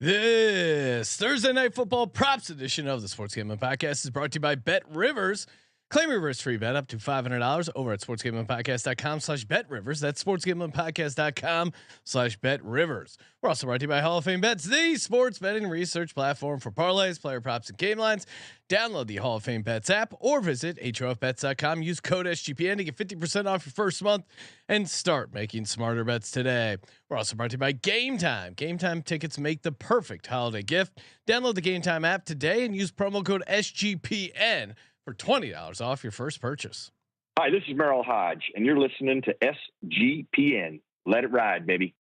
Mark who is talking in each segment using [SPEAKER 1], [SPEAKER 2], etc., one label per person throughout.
[SPEAKER 1] This Thursday night football props edition of the Sports Gambling Podcast is brought to you by Bet Rivers. Claim your risk free bet up to $500 over at sportsgamblingpodcast.com/bet rivers. That's sportsgamblingpodcast.com/bet rivers. We're also brought to you by Hall of Fame Bets, the sports betting research platform for parlays, player props, and game lines. Download the Hall of Fame Bets app or visit HOFBets.com. Use code SGPN to get 50% off your first month and start making smarter bets today. We're also brought to you by Game Time. Game Time tickets make the perfect holiday gift. Download the Game Time app today and use promo code SGPN for $20 off your first purchase.
[SPEAKER 2] Hi, this is Merrill Hodge, and you're listening to SGPN. Let it ride, baby.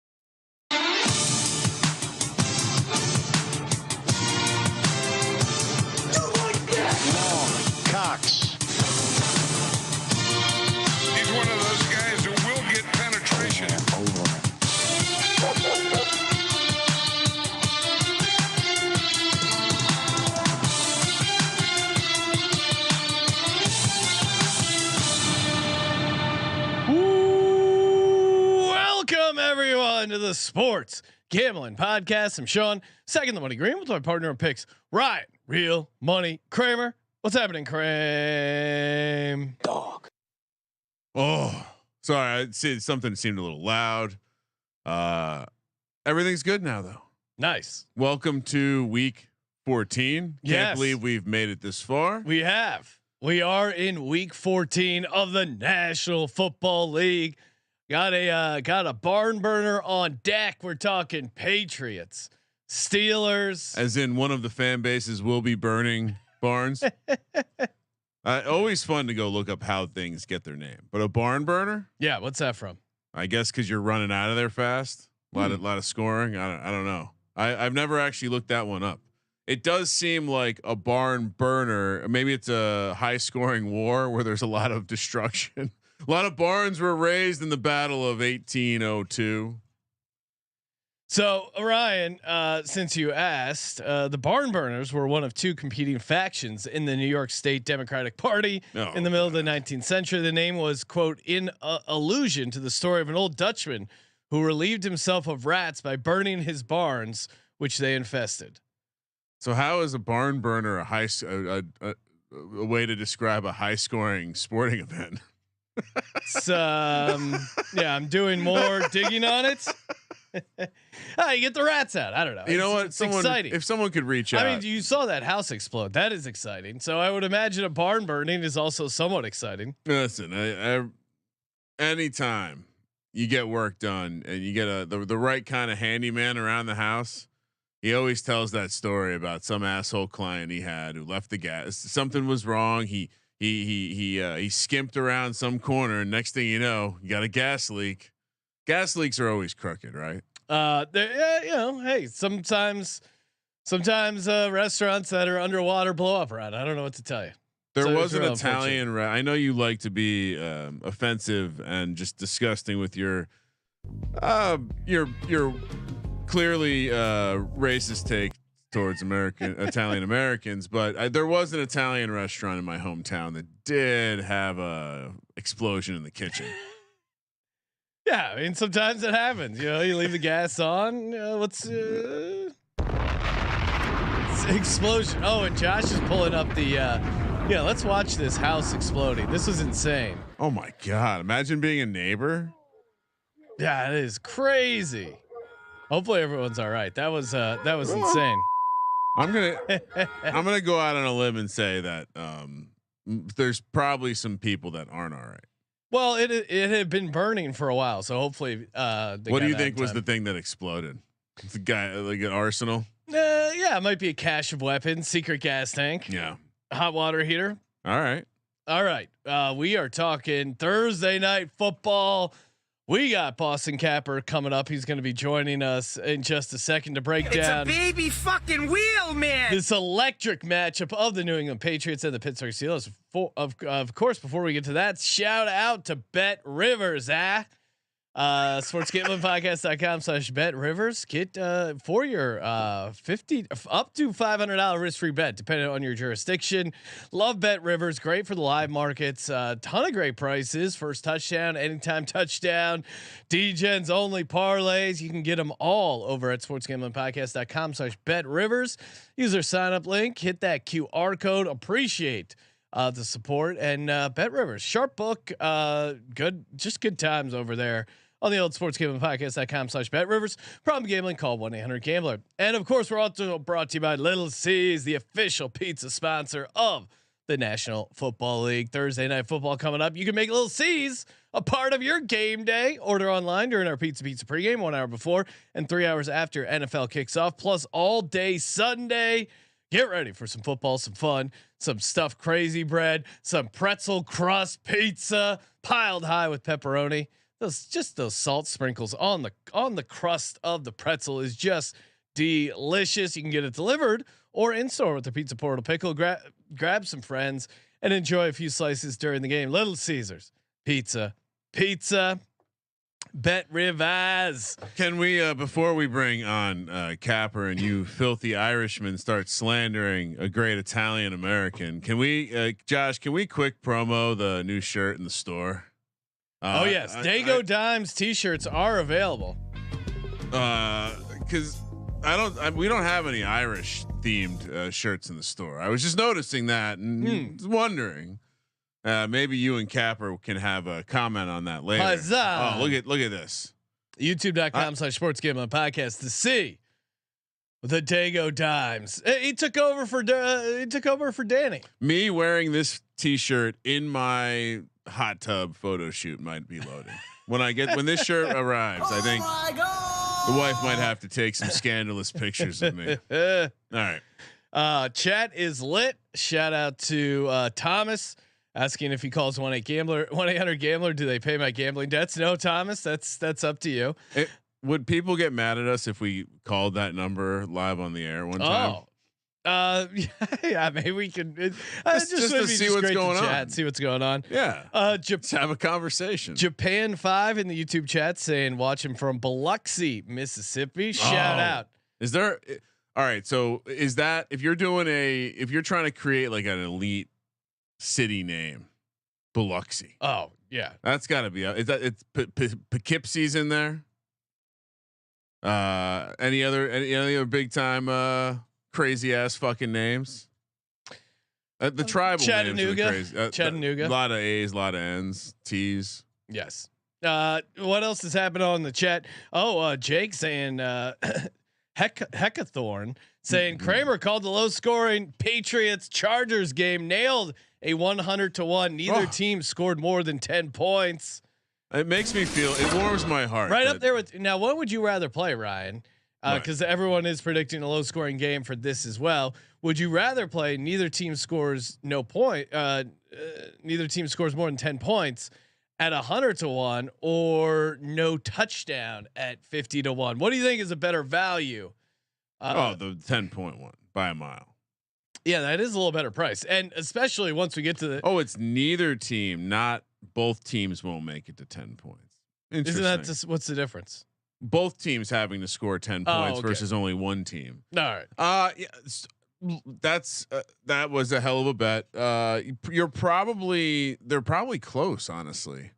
[SPEAKER 3] Cox.
[SPEAKER 4] He's one of those guys who will get penetration.
[SPEAKER 1] Welcome everyone to the Sports Gambling Podcast. I'm Sean, second the money green with my partner in picks, Ryan, Real Money Kramer. What's happening, Kramer?
[SPEAKER 3] Dog.
[SPEAKER 5] Oh, sorry. I see something seemed a little loud. Everything's good now though.
[SPEAKER 1] Nice.
[SPEAKER 5] Welcome to week 14.
[SPEAKER 1] Yes.
[SPEAKER 5] Can't believe we've made it this far.
[SPEAKER 1] We have. We are in week 14 of the National Football League. Got a barn burner on deck. We're talking Patriots, Steelers.
[SPEAKER 5] As in one of the fan bases will be burning barns. Always fun to go look up how things get their name. But a barn burner?
[SPEAKER 1] Yeah, what's that from?
[SPEAKER 5] I guess because you're running out of there fast. A lot of scoring. I don't know. I've never actually looked that one up. It does seem like a barn burner. Maybe it's a high scoring war where there's a lot of destruction. A lot of barns were raised in the Battle of 1802.
[SPEAKER 1] So Ryan, since you asked, the barn burners were one of two competing factions in the New York State Democratic Party in the middle of the 19th century. The name was, quote, in allusion to the story of an old Dutchman who relieved himself of rats by burning his barns, which they infested.
[SPEAKER 5] So how is a barn burner a way to describe a high scoring sporting event?
[SPEAKER 1] Yeah, I'm doing more digging on it. You get the rats out. I don't know.
[SPEAKER 5] You know what?
[SPEAKER 1] It's exciting.
[SPEAKER 5] If someone could reach out.
[SPEAKER 1] I mean, you saw that house explode. That is exciting. So I would imagine a barn burning is also somewhat exciting.
[SPEAKER 5] Listen, anytime you get work done and you get the right kind of handyman around the house, he always tells that story about some asshole client he had who left the gas. Something was wrong. He skimped around some corner, and next thing you know, you got a gas leak. Gas leaks are always crooked, right?
[SPEAKER 1] Hey, sometimes restaurants that are underwater blow up around. I don't know what to tell you.
[SPEAKER 5] There was an Italian. I know you like to be offensive and just disgusting with your clearly racist take towards Italian Americans, but there was an Italian restaurant in my hometown that did have a explosion in the kitchen.
[SPEAKER 1] Yeah, I mean sometimes it happens. You know, you leave the gas on. It's explosion. Oh, and Josh is pulling up the. Let's watch this house exploding. This was insane.
[SPEAKER 5] Oh my god! Imagine being a neighbor.
[SPEAKER 1] Yeah, it is crazy. Hopefully everyone's all right. That was insane.
[SPEAKER 5] I'm gonna go out on a limb and say that there's probably some people that aren't all right.
[SPEAKER 1] Well, it had been burning for a while, so hopefully.
[SPEAKER 5] What do you think was the thing that exploded? It's a guy like an arsenal.
[SPEAKER 1] Yeah, it might be a cache of weapons, secret gas tank.
[SPEAKER 5] Yeah,
[SPEAKER 1] hot water heater.
[SPEAKER 5] All right.
[SPEAKER 1] We are talking Thursday night football. We got Boston Capper coming up. He's going to be joining us in just a second to break down.
[SPEAKER 3] It's a baby fucking wheel, man.
[SPEAKER 1] This electric matchup of the New England Patriots and the Pittsburgh Steelers. Of course, before we get to that, shout out to Bet Rivers. sportsgamblingpodcast.com/bet rivers. Get for your 50 up to $500 risk-free bet depending on your jurisdiction. Love Bet Rivers, great for the live markets. Ton of great prices. First touchdown, anytime touchdown, degens-only parlays. You can get them all over at sportsgamblingpodcast.com/bet rivers. Use their sign up link, hit that QR code. Appreciate the support and Bet Rivers, sharp book, good times over there on the old sportsgamblingpodcast.com/bet rivers. Problem gambling, call 1-800-GAMBLER. And of course, we're also brought to you by Little C's, the official pizza sponsor of the National Football League. Thursday night football coming up. You can make Little C's a part of your game day. Order online during our Pizza pregame, 1 hour before and 3 hours after NFL kicks off, plus all day Sunday. Get ready for some football, some fun, some stuffed crazy bread, some pretzel crust pizza piled high with pepperoni. Those salt sprinkles on the crust of the pretzel is just delicious. You can get it delivered or in store with the Pizza Portal Pickle. Grab some friends and enjoy a few slices during the game. Little Caesars pizza. Bet Rivers.
[SPEAKER 5] Can we before we bring on Capper and you filthy Irishman start slandering a great Italian American? Can we, Josh? Can we quick promo the new shirt in the store?
[SPEAKER 1] Oh yes, Dago Dimes t-shirts are available.
[SPEAKER 5] Because we don't have any Irish themed shirts in the store. I was just noticing that and wondering. Maybe you and Capper can have a comment on that later.
[SPEAKER 1] Huzzah.
[SPEAKER 5] Oh, look at this.
[SPEAKER 1] YouTube.com/sportsgamblingpodcast to see the Dago Dimes. He took over for Danny.
[SPEAKER 5] Me wearing this t-shirt in my hot tub photo shoot might be loading. When this shirt arrives, I think the wife might have to take some scandalous pictures of me. All right.
[SPEAKER 1] Chat is lit. Shout out to Thomas. Asking if he calls 1-800-GAMBLER, do they pay my gambling debts? No, Thomas, that's up to you.
[SPEAKER 5] Would people get mad at us if we called that number live on the air one time?
[SPEAKER 1] Yeah, maybe we could
[SPEAKER 5] just to see what's going on.
[SPEAKER 1] See what's going on.
[SPEAKER 5] Yeah. Let's have a conversation.
[SPEAKER 1] Japan 5 in the YouTube chat saying watch him from Biloxi, Mississippi. Shout out.
[SPEAKER 5] Is there? All right. So is that if you're trying to create like an elite city name, Biloxi?
[SPEAKER 1] Oh yeah,
[SPEAKER 5] that's got to be. Is that it's Poughkeepsie's in there? Any other big time crazy ass fucking names? The tribal
[SPEAKER 1] Chattanooga,
[SPEAKER 5] names are crazy.
[SPEAKER 1] Chattanooga.
[SPEAKER 5] A lot of A's, a lot of N's, T's.
[SPEAKER 1] Yes. What else is happening on the chat? Oh, Jake saying Heckathorn saying Kramer called the low scoring Patriots Chargers game, nailed a 100-1. Neither team scored more than 10 points.
[SPEAKER 5] It makes me feel, it warms my heart.
[SPEAKER 1] Right up there with, now what would you rather play, Ryan? Because everyone is predicting a low scoring game for this as well. Would you rather play neither team scores neither team scores more than 10 points at 100-1 or no touchdown at 50-1? What do you think is a better value?
[SPEAKER 5] The 10.1 by a mile.
[SPEAKER 1] Yeah, that is a little better price, and especially once we get to the.
[SPEAKER 5] Oh, it's neither team. Not both teams won't make it to 10 points.
[SPEAKER 1] Isn't that just what's the difference?
[SPEAKER 5] Both teams having to score 10 points versus only one team.
[SPEAKER 1] All right.
[SPEAKER 5] Yeah, that was a hell of a bet. They're probably close, honestly.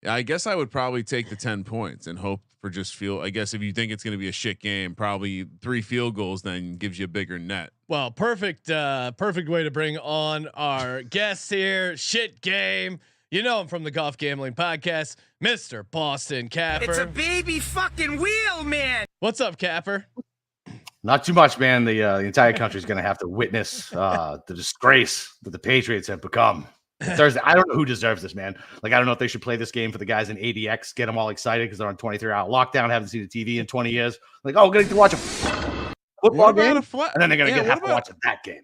[SPEAKER 5] I guess I would probably take the 10 points and hope for I guess if you think it's going to be a shit game, probably 3 field goals then gives you a bigger net.
[SPEAKER 1] Well, perfect way to bring on our guest here. Shit game. You know him from the Golf Gambling Podcast, Mr. Boston Capper.
[SPEAKER 3] It's a baby fucking wheel, man.
[SPEAKER 1] What's up, Capper?
[SPEAKER 6] Not too much, man. The entire country is going to have to witness the disgrace that the Patriots have become. Thursday, I don't know who deserves this, man. Like, I don't know if they should play this game for the guys in ADX, get them all excited because they're on 23-hour lockdown, haven't seen the TV in 20 years. Like, oh, getting to watch a football game, and then they're going to have to watch that game.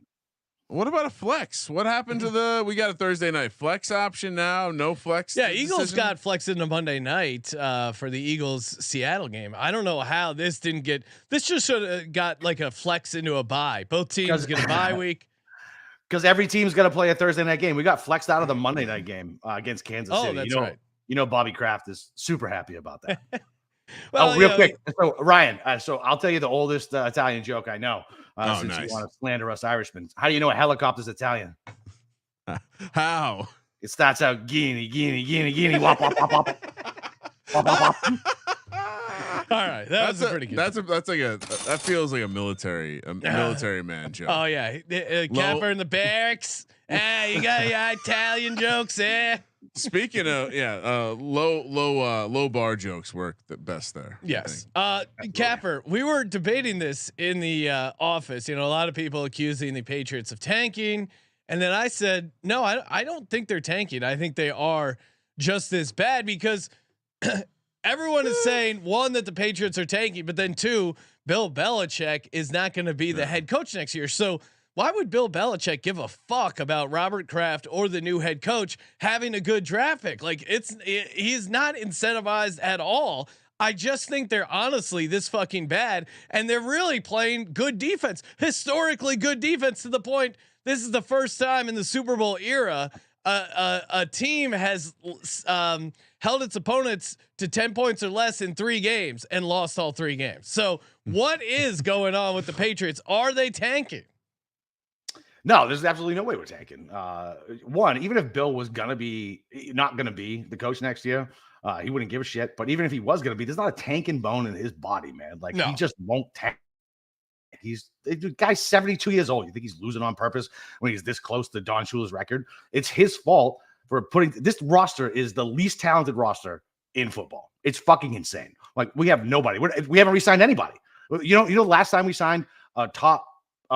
[SPEAKER 5] What about a flex? What happened to we got a Thursday night flex option now? No flex.
[SPEAKER 1] Yeah, Eagles got flexed into Monday night for the Eagles Seattle game. I don't know how this didn't get. This just should have got like a flex into a bye. Both teams get a bye week. Because
[SPEAKER 6] every team's going to play a Thursday night game. We got flexed out of the Monday night game against Kansas City.
[SPEAKER 1] That's right.
[SPEAKER 6] You know, Bobby Kraft is super happy about that.
[SPEAKER 1] Well,
[SPEAKER 6] real quick. So Ryan, so I'll tell you the oldest Italian joke I know. Since
[SPEAKER 5] nice.
[SPEAKER 6] you want to slander us Irishmen. How do you know a helicopter's Italian?
[SPEAKER 5] How?
[SPEAKER 6] It starts out Guinea, wop, wop, wop, wop. Wop, wop, wop.
[SPEAKER 1] All right, that's pretty good.
[SPEAKER 5] That feels like a military man joke.
[SPEAKER 1] Oh yeah, Capper in the barracks. You got your Italian jokes, eh?
[SPEAKER 5] Speaking of low bar jokes work the best there.
[SPEAKER 1] Yes. Capper, we were debating this in the office. You know, a lot of people accusing the Patriots of tanking, and then I said, no, I don't think they're tanking. I think they are just as bad because everyone is saying, one, that the Patriots are tanking, but then two, Bill Belichick is not going to be the head coach next year. So why would Bill Belichick give a fuck about Robert Kraft or the new head coach having a good draft pick? Like he's not incentivized at all. I just think they're honestly this fucking bad, and they're really playing good defense, historically good defense, to the point this is the first time in the Super Bowl era a team has held its opponents to 10 points or less in 3 games and lost all 3 games. So what is going on with the Patriots? Are they tanking?
[SPEAKER 6] No, there's absolutely no way we're tanking. One, even if Bill was not gonna be the coach next year, he wouldn't give a shit. But even if he was gonna be, there's not a tanking bone in his body, man. Like he just won't tank. The guy's 72 years old. You think he's losing on purpose when he's this close to Don Shula's record? It's his fault for putting this roster is the least talented roster in football. It's fucking insane. Like we have nobody. We haven't re-signed anybody. You know, last time we signed a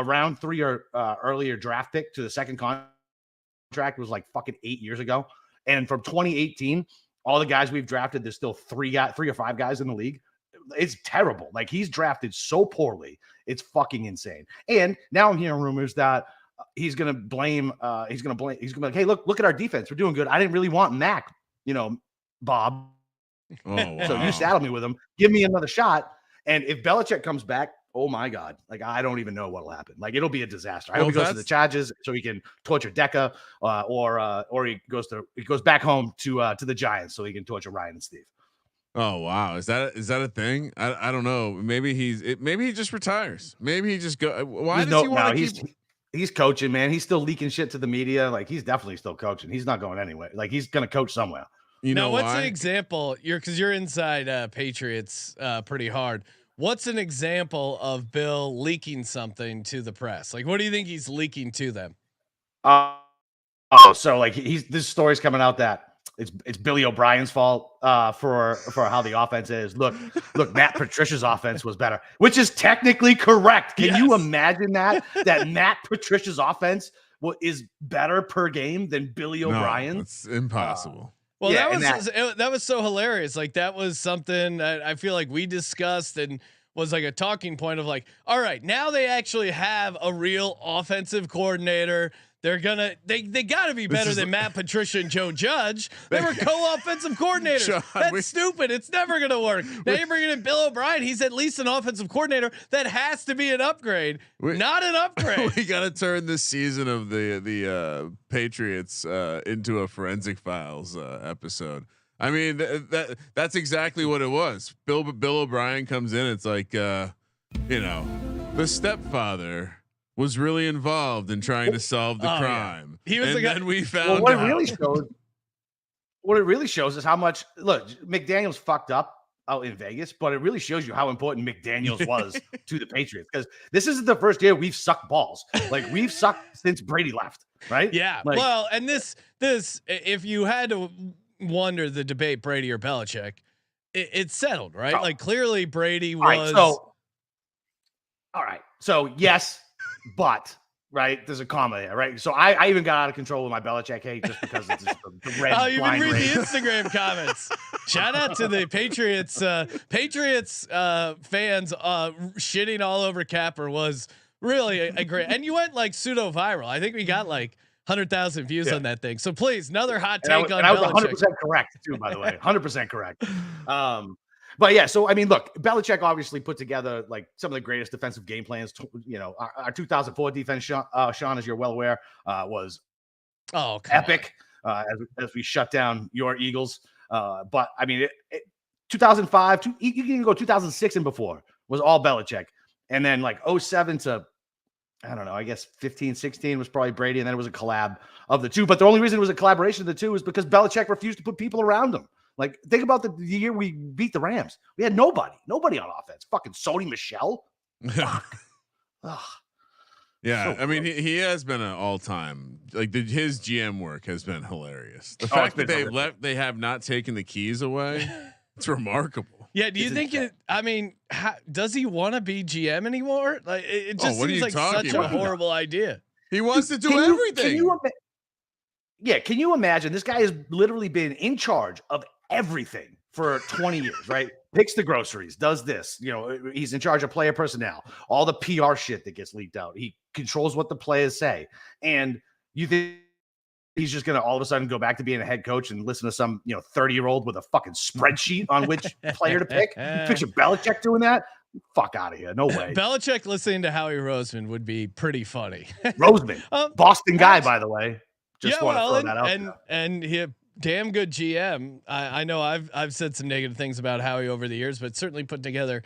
[SPEAKER 6] round 3 or earlier draft pick to the second contract was like fucking 8 years ago. And from 2018, all the guys we've drafted, there's still 3 or 5 guys in the league. It's terrible. Like he's drafted so poorly. It's fucking insane. And now I'm hearing rumors that he's going to blame, he's going to be like, hey, look at our defense. We're doing good. I didn't really want Mac, Bob.
[SPEAKER 5] Oh, wow.
[SPEAKER 6] So you saddle me with him. Give me another shot. And if Belichick comes back, oh my God, like I don't even know what'll happen. Like it'll be a disaster. I hope he goes to the Chargers so he can torture Deca, or he goes back home to the Giants so he can torture Ryan and Steve.
[SPEAKER 5] Oh wow, is that a thing? I don't know. Maybe he just retires. Maybe he just go. Why does he want to keep?
[SPEAKER 6] He's coaching, man. He's still leaking shit to the media. Like he's definitely still coaching. He's not going anywhere. Like he's gonna coach somewhere.
[SPEAKER 5] You know
[SPEAKER 1] what's
[SPEAKER 5] why?
[SPEAKER 1] an example? Because you're inside Patriots pretty hard. What's an example of Bill leaking something to the press? Like, what do you think he's leaking to them?
[SPEAKER 6] So like this story's coming out that it's Billy O'Brien's fault for how the offense is. Look, Matt Patricia's offense was better, which is technically correct. Can you imagine that Matt Patricia's offense is better per game than Billy O'Brien?
[SPEAKER 5] It's impossible.
[SPEAKER 1] Well, that was so hilarious. Like that was something that I feel like we discussed and was like a talking point of like, all right, now they actually have a real offensive coordinator. They got to be better than Matt Patricia and Joe Judge. They were co-offensive coordinators. Sean, That's stupid. It's never going to work. Now you're bringing in Bill O'Brien. He's at least an offensive coordinator. That has to be an upgrade, not an upgrade.
[SPEAKER 5] We got to turn this season of the Patriots into a Forensic Files episode. I mean, that's exactly what it was. Bill O'Brien comes in. It's like, the stepfather was really involved in trying to solve the crime.
[SPEAKER 1] Yeah. He was, and
[SPEAKER 6] then we found what it really shows is how much McDaniels fucked up out in Vegas, but it really shows you how important McDaniels was to the Patriots, because this isn't the first year we've sucked balls. Like we've sucked since Brady left, right?
[SPEAKER 1] Yeah. Well, and this if you had to wonder the debate Brady or Belichick, it's settled, right?
[SPEAKER 6] Oh.
[SPEAKER 1] Like clearly Brady was.
[SPEAKER 6] All right. So yes. But right, there's a comma there, right? So I even got out of control with my Belichick hate just because it's the red. Oh,
[SPEAKER 1] you can read the Instagram comments. Shout out to the Patriots fans shitting all over Capper was really a great. And you went like pseudo viral. I think we got like 100,000 views on that thing. So please, another hot take on Belichick.
[SPEAKER 6] I was 100% correct too, by the way, 100% correct. But yeah, so I mean, look, Belichick obviously put together like some of the greatest defensive game plans. Our 2004 defense, Sean, as you're well aware, was epic. as we shut down your Eagles. But I mean, 2005, you can even go 2006 and before was all Belichick. And then like 07 to, I don't know, I guess 15, 16 was probably Brady. And then it was a collab of the two. But the only reason it was a collaboration of the two is because Belichick refused to put people around him. Like, think about the year we beat the Rams. We had nobody on offense. Fucking Sony Michel. Fuck.
[SPEAKER 5] Yeah,
[SPEAKER 6] So
[SPEAKER 5] I mean, he has been an all-time, like his GM work has been hilarious. The fact that they have not taken the keys away, it's remarkable.
[SPEAKER 1] Yeah, do you think it? I mean, does he want to be GM anymore? Like, it just seems like such a horrible idea.
[SPEAKER 5] He wants to do everything.
[SPEAKER 6] Can you imagine? This guy has literally been in charge of everything for 20 years, right? Picks the groceries, does this, he's in charge of player personnel, all the PR shit that gets leaked out. He controls what the players say. And you think he's just going to all of a sudden go back to being a head coach and listen to some, 30-year-old with a fucking spreadsheet on which player to pick? You picture Belichick doing that? Fuck out of here. No way.
[SPEAKER 1] Belichick listening to Howie Roseman would be pretty funny.
[SPEAKER 6] Roseman, Boston guy, by the way. Just want to throw that out.
[SPEAKER 1] And he damn good GM. I know I've said some negative things about Howie over the years, but certainly put together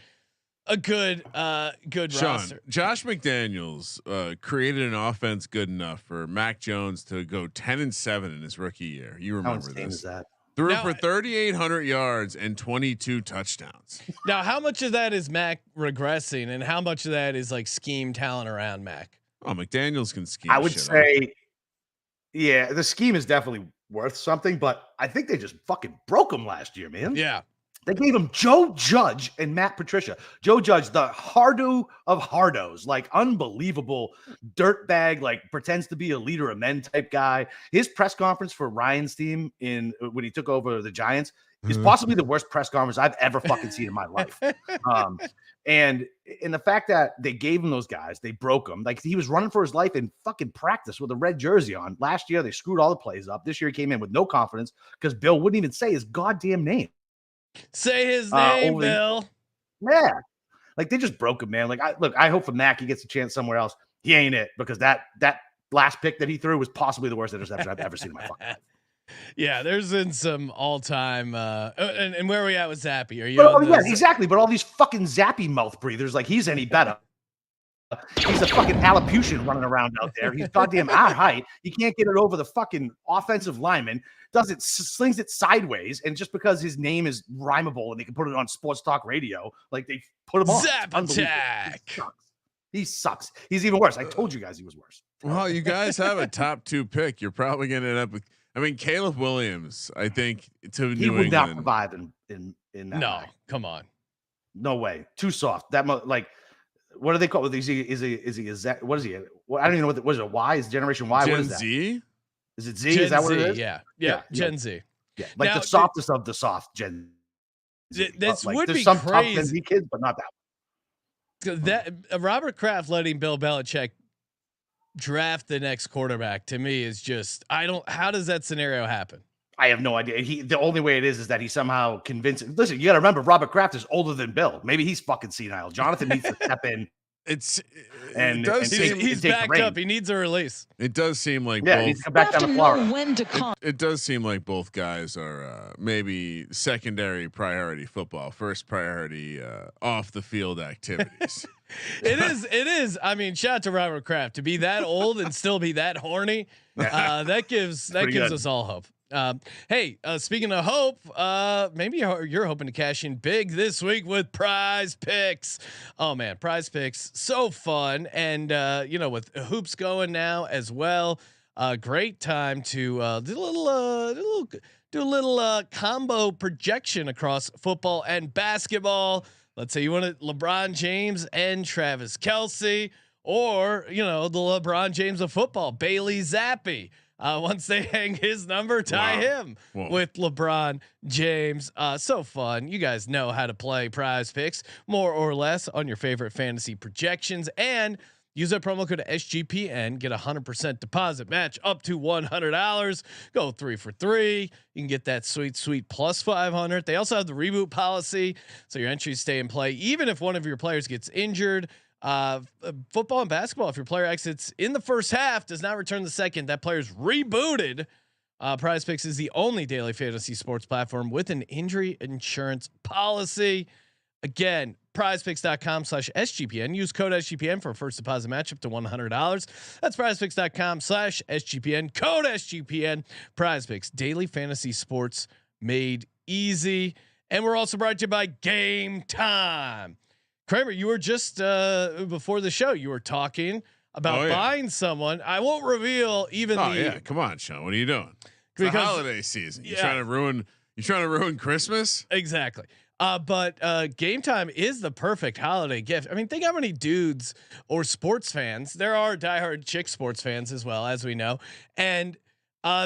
[SPEAKER 1] a good roster.
[SPEAKER 5] Josh McDaniels created an offense good enough for Mac Jones to go 10-7 in his rookie year. You remember this?
[SPEAKER 6] Is that?
[SPEAKER 5] Threw for 3,800 yards and 22 touchdowns.
[SPEAKER 1] Now, how much of that is Mac regressing, and how much of that is like scheme talent around Mac?
[SPEAKER 5] Oh, McDaniels can scheme.
[SPEAKER 6] I would say, yeah, the scheme is definitely worth something, but I think they just fucking broke him last year, man.
[SPEAKER 1] Yeah.
[SPEAKER 6] They gave him Joe Judge and Matt Patricia. Joe Judge, the hardo of hardos, like unbelievable dirtbag, like pretends to be a leader of men type guy. His press conference for Ryan's team when he took over the Giants is possibly the worst press conference I've ever fucking seen in my life. And in the fact that they gave him those guys, they broke him. Like, he was running for his life in fucking practice with a red jersey on. Last year, they screwed all the plays up. This year, he came in with no confidence because Bill wouldn't even say his goddamn name.
[SPEAKER 1] Say his name, Bill.
[SPEAKER 6] Yeah. Like, they just broke him, man. Like, I hope for Mac he gets a chance somewhere else. He ain't it, because that last pick that he threw was possibly the worst interception I've ever seen in my fucking life.
[SPEAKER 1] Yeah, there's been some all-time and where are we at with Zappy? Are you?
[SPEAKER 6] Yeah, exactly. But all these fucking Zappy mouth breathers, like, he's any better. He's a fucking Allaputian running around out there. He's goddamn our height. He can't get it over the fucking offensive lineman. Slings it sideways, and just because his name is rhymable and they can put it on sports talk radio, like, they put him on.
[SPEAKER 1] Zap attack.
[SPEAKER 6] He sucks. He's even worse. I told you guys he was worse.
[SPEAKER 5] Well, you guys have a top 2 pick. You're probably going to end up with. I mean, Caleb Williams, I think, to New England. He would not
[SPEAKER 6] survive in that.
[SPEAKER 1] No,
[SPEAKER 6] way.
[SPEAKER 1] Come on.
[SPEAKER 6] No way. Too soft. Like, what do they call it? Is he a Z? What is he? Well, I don't even know what is it. Y? Is Generation Y?
[SPEAKER 5] Gen
[SPEAKER 6] what is that?
[SPEAKER 5] Z?
[SPEAKER 6] Is it Z? Is that what it is?
[SPEAKER 1] Yeah. Gen Z.
[SPEAKER 6] Yeah. Like, now, the softest of the soft Gen
[SPEAKER 1] Z. This would
[SPEAKER 6] there's
[SPEAKER 1] be
[SPEAKER 6] some
[SPEAKER 1] crazy.
[SPEAKER 6] Top Gen Z kids, but not that one.
[SPEAKER 1] That Robert Kraft letting Bill Belichick draft the next quarterback, to me, is just, how does that scenario happen?
[SPEAKER 6] I have no idea. The only way it is that he somehow convinced. Listen, you got to remember, Robert Kraft is older than Bill. Maybe he's fucking senile. Jonathan needs to step in.
[SPEAKER 1] He's backed up. He needs a release.
[SPEAKER 5] It does seem like
[SPEAKER 6] he needs to come back down to Florida.
[SPEAKER 5] It does seem like both guys are maybe secondary priority football, first priority off the field activities.
[SPEAKER 1] It is. I mean, shout out to Robert Kraft to be that old and still be that horny. That gives us all hope. Hey, speaking of hope, maybe you're hoping to cash in big this week with PrizePicks. Oh man, PrizePicks, so fun. And with hoops going now as well, great time to do a little combo projection across football and basketball. Let's say you want LeBron James and Travis Kelce, or the LeBron James of football, Bailey Zappi. Once they hang his number, tie him with LeBron James. So fun. You guys know how to play PrizePicks more or less on your favorite fantasy projections, and use that promo code SGPN. Get 100% deposit match up to $100. Go 3 for 3. You can get that sweet plus 500. They also have the reboot policy, so your entries stay in play even if one of your players gets injured. Football and basketball, if your player exits in the first half, does not return the second, that player's rebooted PrizePicks is the only daily fantasy sports platform with an injury insurance policy. Again, prizepicks.com/SGPN. Use code SGPN for a first deposit match up to $100. That's prizepicks.com/SGPN. Code SGPN. PrizePicks, daily fantasy sports made easy. And we're also brought to you by Game Time. Kramer, you were just before the show, you were talking about buying someone. I won't reveal even.
[SPEAKER 5] Come on, Sean. What are you doing? It's the holiday season. You're trying to ruin Christmas.
[SPEAKER 1] Exactly. But Game Time is the perfect holiday gift. I mean, think how many dudes or sports fans. There are diehard chick sports fans as well, as we know. And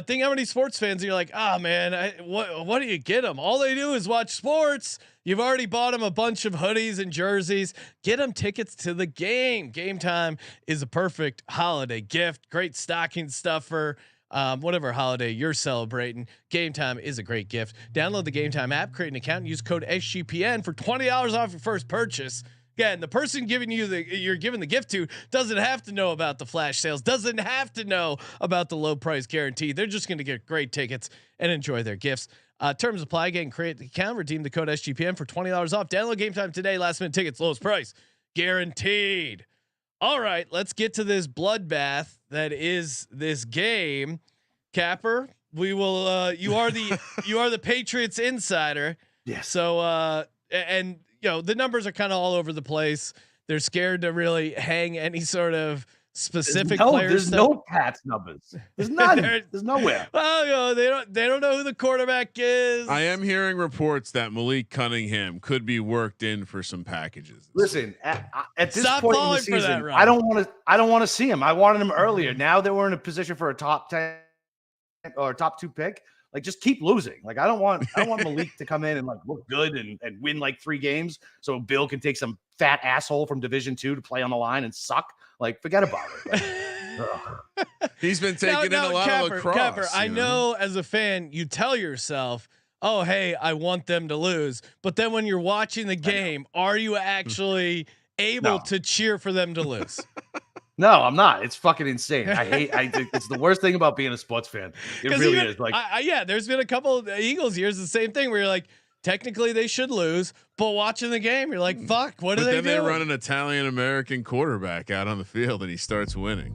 [SPEAKER 1] think how many sports fans you're like, oh man, what do you get them? All they do is watch sports. You've already bought them a bunch of hoodies and jerseys. Get them tickets to the game. Game Time is a perfect holiday gift. Great stocking stuffer. Whatever holiday you're celebrating, Game Time is a great gift. Download the Game Time app, create an account, and use code SGPN for $20 off your first purchase. Again, the person you're giving the gift to doesn't have to know about the flash sales, doesn't have to know about the low price guarantee. They're just going to get great tickets and enjoy their gifts. Terms apply. Again, create the account, redeem the code SGPN for $20 off. Download Game Time today. Last minute tickets, lowest price guaranteed. All right, let's get to this bloodbath that is this game. Capper, we will. You are the Patriots insider.
[SPEAKER 6] Yes.
[SPEAKER 1] So and you know the numbers are kind of all over the place. They're scared to really hang any sort of specific players.
[SPEAKER 6] There's no Pats numbers. There's none. There's nowhere.
[SPEAKER 1] Well, you know, they don't know who the quarterback is.
[SPEAKER 5] I am hearing reports that Malik Cunningham could be worked in for some packages.
[SPEAKER 6] Listen, at this
[SPEAKER 1] Stop
[SPEAKER 6] point in
[SPEAKER 1] falling
[SPEAKER 6] the
[SPEAKER 1] for
[SPEAKER 6] season,
[SPEAKER 1] that, Rob.
[SPEAKER 6] I don't want to see him. I wanted him earlier. Now that we're in a position for a top 10 or top 2 pick, like just keep losing. Like I don't want Malik to come in and like look good and win like 3 games so Bill can take some fat asshole from Division 2 to play on the line and suck. Like forget about it. Like,
[SPEAKER 5] he's been taking in a lot of lacrosse.
[SPEAKER 1] Capper, I know as a fan, you tell yourself, "Oh, hey, I want them to lose." But then when you're watching the game, are you actually able to cheer for them to lose?
[SPEAKER 6] No, I'm not. It's fucking insane. It's the worst thing about being a sports fan. It really is. Like,
[SPEAKER 1] there's been a couple of Eagles years, the same thing where you're like, technically they should lose, but watching the game, you're like, fuck, what are they doing?
[SPEAKER 5] Then they run an Italian American quarterback out on the field and he starts winning.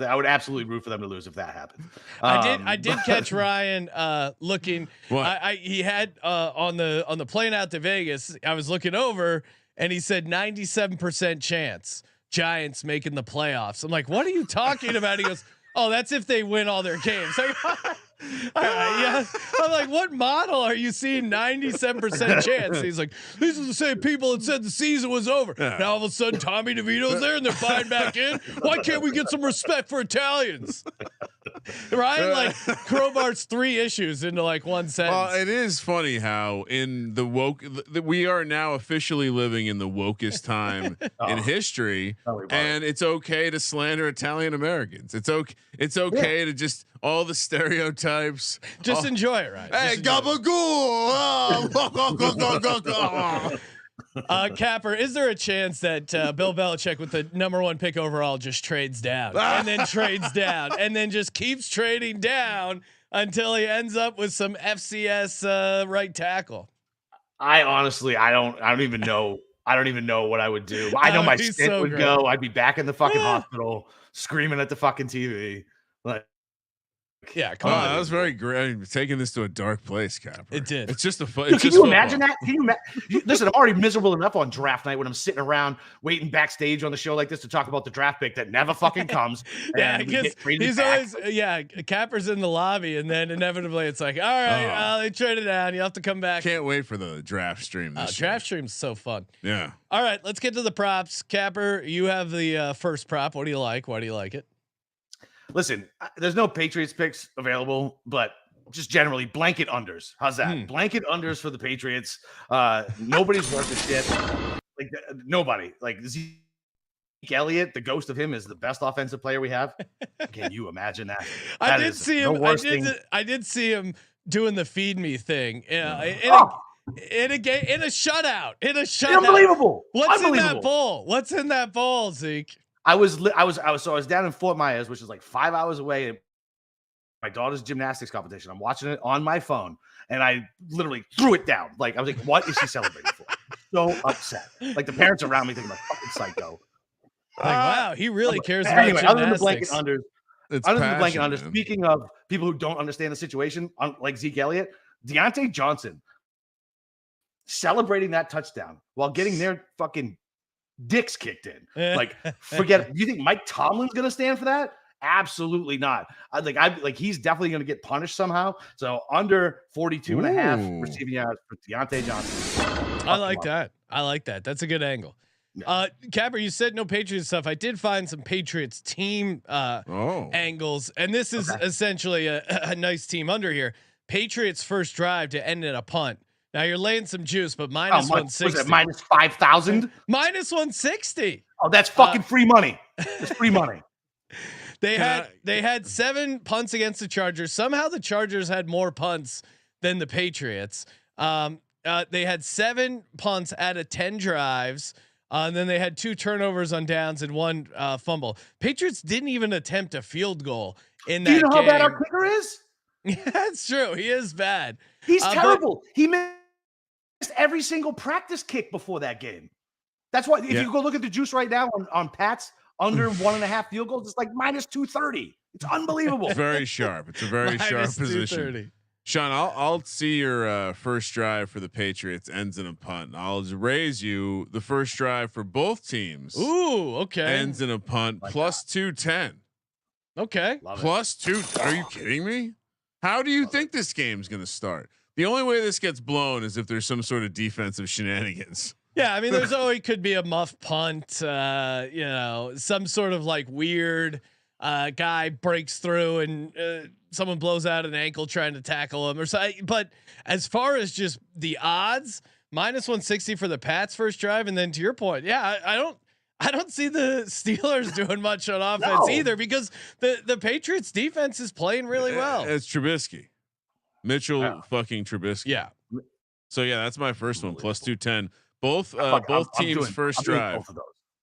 [SPEAKER 6] I would absolutely root for them to lose if that happened.
[SPEAKER 1] I did catch Ryan looking.
[SPEAKER 5] What?
[SPEAKER 1] He had on the plane out to Vegas. I was looking over, and he said 97% chance Giants making the playoffs. I'm like, what are you talking about? He goes, oh, that's if they win all their games. Like, yeah. I'm like, what model are you seeing 97% chance? He's like, these are the same people that said the season was over. Now all of a sudden Tommy DeVito's there and they're buying back in. Why can't we get some respect for Italians? Ryan like crowbars 3 issues into like one sentence.
[SPEAKER 5] Well, it is funny how in the woke we are now officially living in the wokest time in history, and it's okay to slander Italian Americans. It's okay to just all the stereotypes.
[SPEAKER 1] Just enjoy it, right?
[SPEAKER 5] Hey, gabagool!
[SPEAKER 1] Capper, is there a chance that Bill Belichick with the #1 pick overall just trades down and then trades down and then just keeps trading down until he ends up with some FCS right tackle?
[SPEAKER 6] I honestly, I don't even know. I don't even know what I would do. I know my stint would go. I'd be back in the fucking hospital screaming at the fucking TV. Like,
[SPEAKER 1] yeah, come on.
[SPEAKER 5] That was very great. Taking this to a dark place, Capper.
[SPEAKER 1] It did.
[SPEAKER 5] It's just a fun.
[SPEAKER 6] Can you imagine that? Can you listen? I'm already miserable enough on draft night when I'm sitting around waiting backstage on the show like this to talk about the draft pick that never fucking comes.
[SPEAKER 1] Yeah, because he's always Capper's in the lobby, and then inevitably it's like, all right, they traded down. You have to come back.
[SPEAKER 5] Can't wait for the draft stream.
[SPEAKER 1] Draft stream's so fun.
[SPEAKER 5] Yeah.
[SPEAKER 1] All right, let's get to the props. Capper, you have the first prop. What do you like? Why do you like it?
[SPEAKER 6] Listen, there's no Patriots picks available, but just generally blanket unders. How's that? Blanket unders for the Patriots. Nobody's worth a shit. Like nobody. Like Zeke Elliott, the ghost of him is the best offensive player we have. Can you imagine that?
[SPEAKER 1] I did see him doing the feed me thing. In a shutout.
[SPEAKER 6] Unbelievable.
[SPEAKER 1] What's in that bowl? What's in that bowl, Zeke?
[SPEAKER 6] I was down in Fort Myers, which is like 5 hours away. my daughter's gymnastics competition. I'm watching it on my phone, and I literally threw it down. Like, I was like, what is she celebrating for? So upset. Like, the parents around me thinking, like, fucking psycho.
[SPEAKER 1] Like, wow, he really cares about
[SPEAKER 6] anyway,
[SPEAKER 1] gymnastics.
[SPEAKER 6] other than the blanket unders,
[SPEAKER 5] It's
[SPEAKER 6] other than the blanket
[SPEAKER 5] passion,
[SPEAKER 6] unders,
[SPEAKER 5] man.
[SPEAKER 6] speaking of people who don't understand the situation, like Zeke Elliott, Deontay Johnson celebrating that touchdown while getting their fucking dicks kicked in. Like, forget it. Do you think Mike Tomlin's going to stand for that? Absolutely not. I think he's definitely going to get punished somehow. So under 42 and a half receiving yards for Deontay Johnson.
[SPEAKER 1] I like that. I like that. That's a good angle.
[SPEAKER 6] Yeah.
[SPEAKER 1] Capper, you said no Patriots stuff. I did find some Patriots team angles, and this is essentially a nice team under here. Patriots first drive to end in a punt. Now you're laying some juice, but minus 160.
[SPEAKER 6] Was it minus 5,000?
[SPEAKER 1] Minus 160.
[SPEAKER 6] Oh, that's fucking free money. It's free money.
[SPEAKER 1] They had 7 punts against the Chargers. Somehow the Chargers had more punts than the Patriots. They had 7 punts out of 10 drives. And then they had 2 turnovers on downs and 1 fumble. Patriots didn't even attempt a field goal in that game.
[SPEAKER 6] Do you know how bad our kicker is?
[SPEAKER 1] Yeah, that's true. He is bad.
[SPEAKER 6] He's terrible. He missed every single practice kick before that game. That's why if you go look at the juice right now on Pat's under 1.5 field goals, it's like minus 230. It's unbelievable.
[SPEAKER 5] It's very sharp. It's a very sharp position. Sean, I'll see your first drive for the Patriots ends in a punt. I'll raise you the first drive for both teams.
[SPEAKER 1] Ooh, okay.
[SPEAKER 5] Ends in a punt plus 210.
[SPEAKER 1] Okay.
[SPEAKER 5] Plus 2. Are you kidding me? How do you think this game's going to start? The only way this gets blown is if there's some sort of defensive shenanigans.
[SPEAKER 1] Yeah, I mean, there's always could be a muff punt, some sort of like weird guy breaks through and someone blows out an ankle trying to tackle him or something. But as far as just the odds, minus 160 for the Pats first drive, and then to your point, I don't see the Steelers doing much on offense either because the Patriots defense is playing really well.
[SPEAKER 5] It's Trubisky, Mitchell fucking Trubisky.
[SPEAKER 1] Yeah.
[SPEAKER 5] So that's my first one plus 210. Both teams first drive.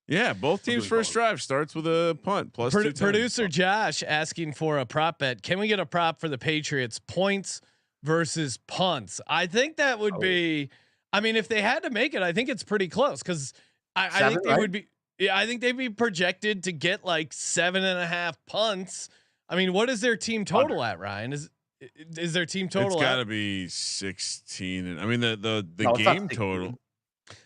[SPEAKER 5] Yeah, both teams first drive starts with a punt plus 210.
[SPEAKER 1] Producer Josh asking for a prop bet. Can we get a prop for the Patriots points versus punts? I think that would be. I mean, if they had to make it, I think it's pretty close because I think they would be. Yeah, I think they'd be projected to get like 7.5 punts. I mean, what is their team total at, Ryan? Is their team total?
[SPEAKER 5] It's got to be 16. And I mean the game total.